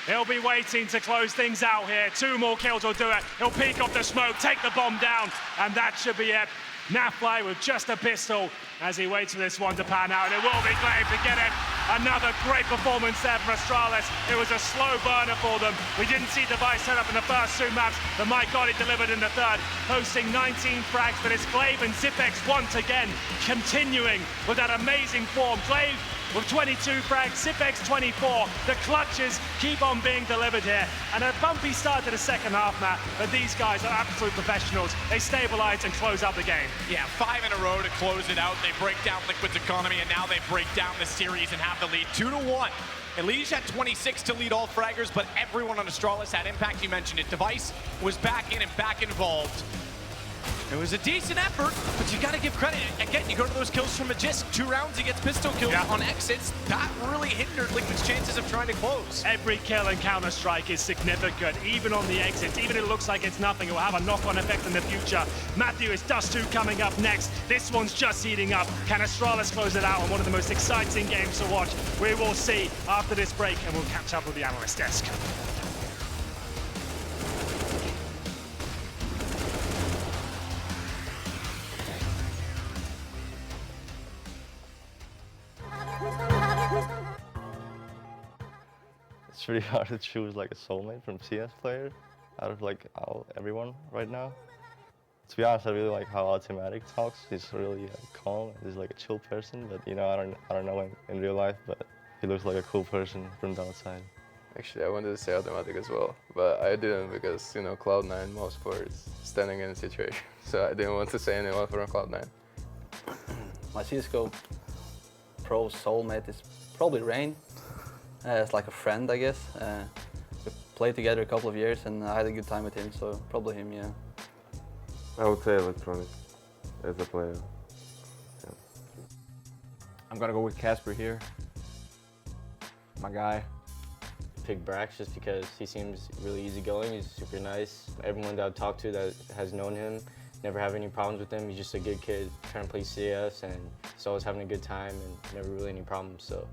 Speaker 7: He'll be waiting to close things out here. 2 more kills will do it. He'll peek off the smoke, take the bomb down, and that should be it. Nafly with just a pistol as he waits for this one to pan out, and it will be Glaive to get it. Another great performance there from Astralis. It was a slow burner for them. We didn't see Device set up in the first 2 maps, but my God, he delivered in the third, posting 19 frags, but it's Glaive and Zipex once again, continuing with that amazing form. Glaive with 22 frags, Zipex 24. The clutches keep on being delivered here. And a bumpy start to the second half, Matt, but these guys are absolute professionals. They stabilize and close out the game.
Speaker 6: Yeah, 5 in a row to close it out. They break down Liquid's economy, and now they break down the series and have the lead 2-1. Elige had 26 to lead all fraggers, but everyone on Astralis had impact. You mentioned it. Device was back in and back involved. It was a decent effort, but you got to give credit. Again, you go to those kills from Magisk. 2 rounds, he gets pistol kills on exits. That really hindered Liquid's chances of trying to close.
Speaker 7: Every kill in Counter-Strike is significant, even on the exits. Even if it looks like it's nothing, it will have a knock-on effect in the future. Matthew, it's Dust 2 coming up next. This one's just heating up. Can Astralis close it out on one of the most exciting games to watch? We will see after this break, and we'll catch up with the analyst desk.
Speaker 8: It's really hard to choose like a soulmate from CS player out of like everyone right now. To be honest, I really like how Automatic talks. He's really calm. He's like a chill person, but you know, I don't know him in real life, but he looks like a cool person from the outside.
Speaker 9: Actually, I wanted to say Automatic as well, but I didn't because, you know, Cloud9 most players standing in a situation, so I didn't want to say anyone from Cloud9.
Speaker 10: My CSGO pro soulmate is probably Rain. It's like a friend, I guess. We played together a couple of years and I had a good time with him, so probably him, yeah.
Speaker 11: I would say Electronic as a player. Yeah.
Speaker 12: I'm gonna go with Casper here. My guy.
Speaker 13: Pick Brax just because he seems really easygoing. He's super nice. Everyone that I've talked to that has known him never have any problems with him. He's just a good kid trying to play CS, and he's always having a good time and never really any problems. So.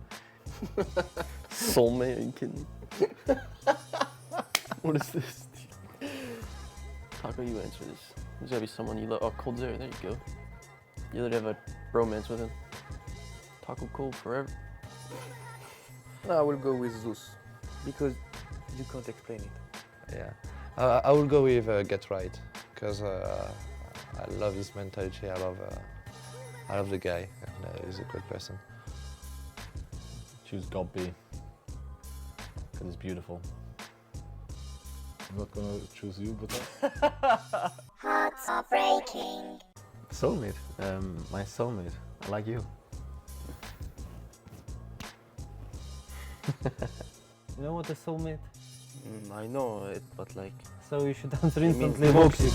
Speaker 11: Soulmate, are you kidding? What is this?
Speaker 14: Taco, you answer this. There's gotta be someone you love. Oh, Cold Zero, there you go. You literally have a romance with him. Taco Cold forever.
Speaker 11: No, I will go with Zeus.
Speaker 15: Because you can't explain it.
Speaker 11: Yeah. I will go with Get Right, because I love his mentality. I love the guy, and he's a great person.
Speaker 16: Choose God B, because it's beautiful. I'm not gonna choose you, but
Speaker 17: Hearts are breaking.
Speaker 16: Soulmate, my soulmate. I like you.
Speaker 15: You know what a soulmate?
Speaker 14: I know it, but like...
Speaker 15: So you should answer instantly, Voxy.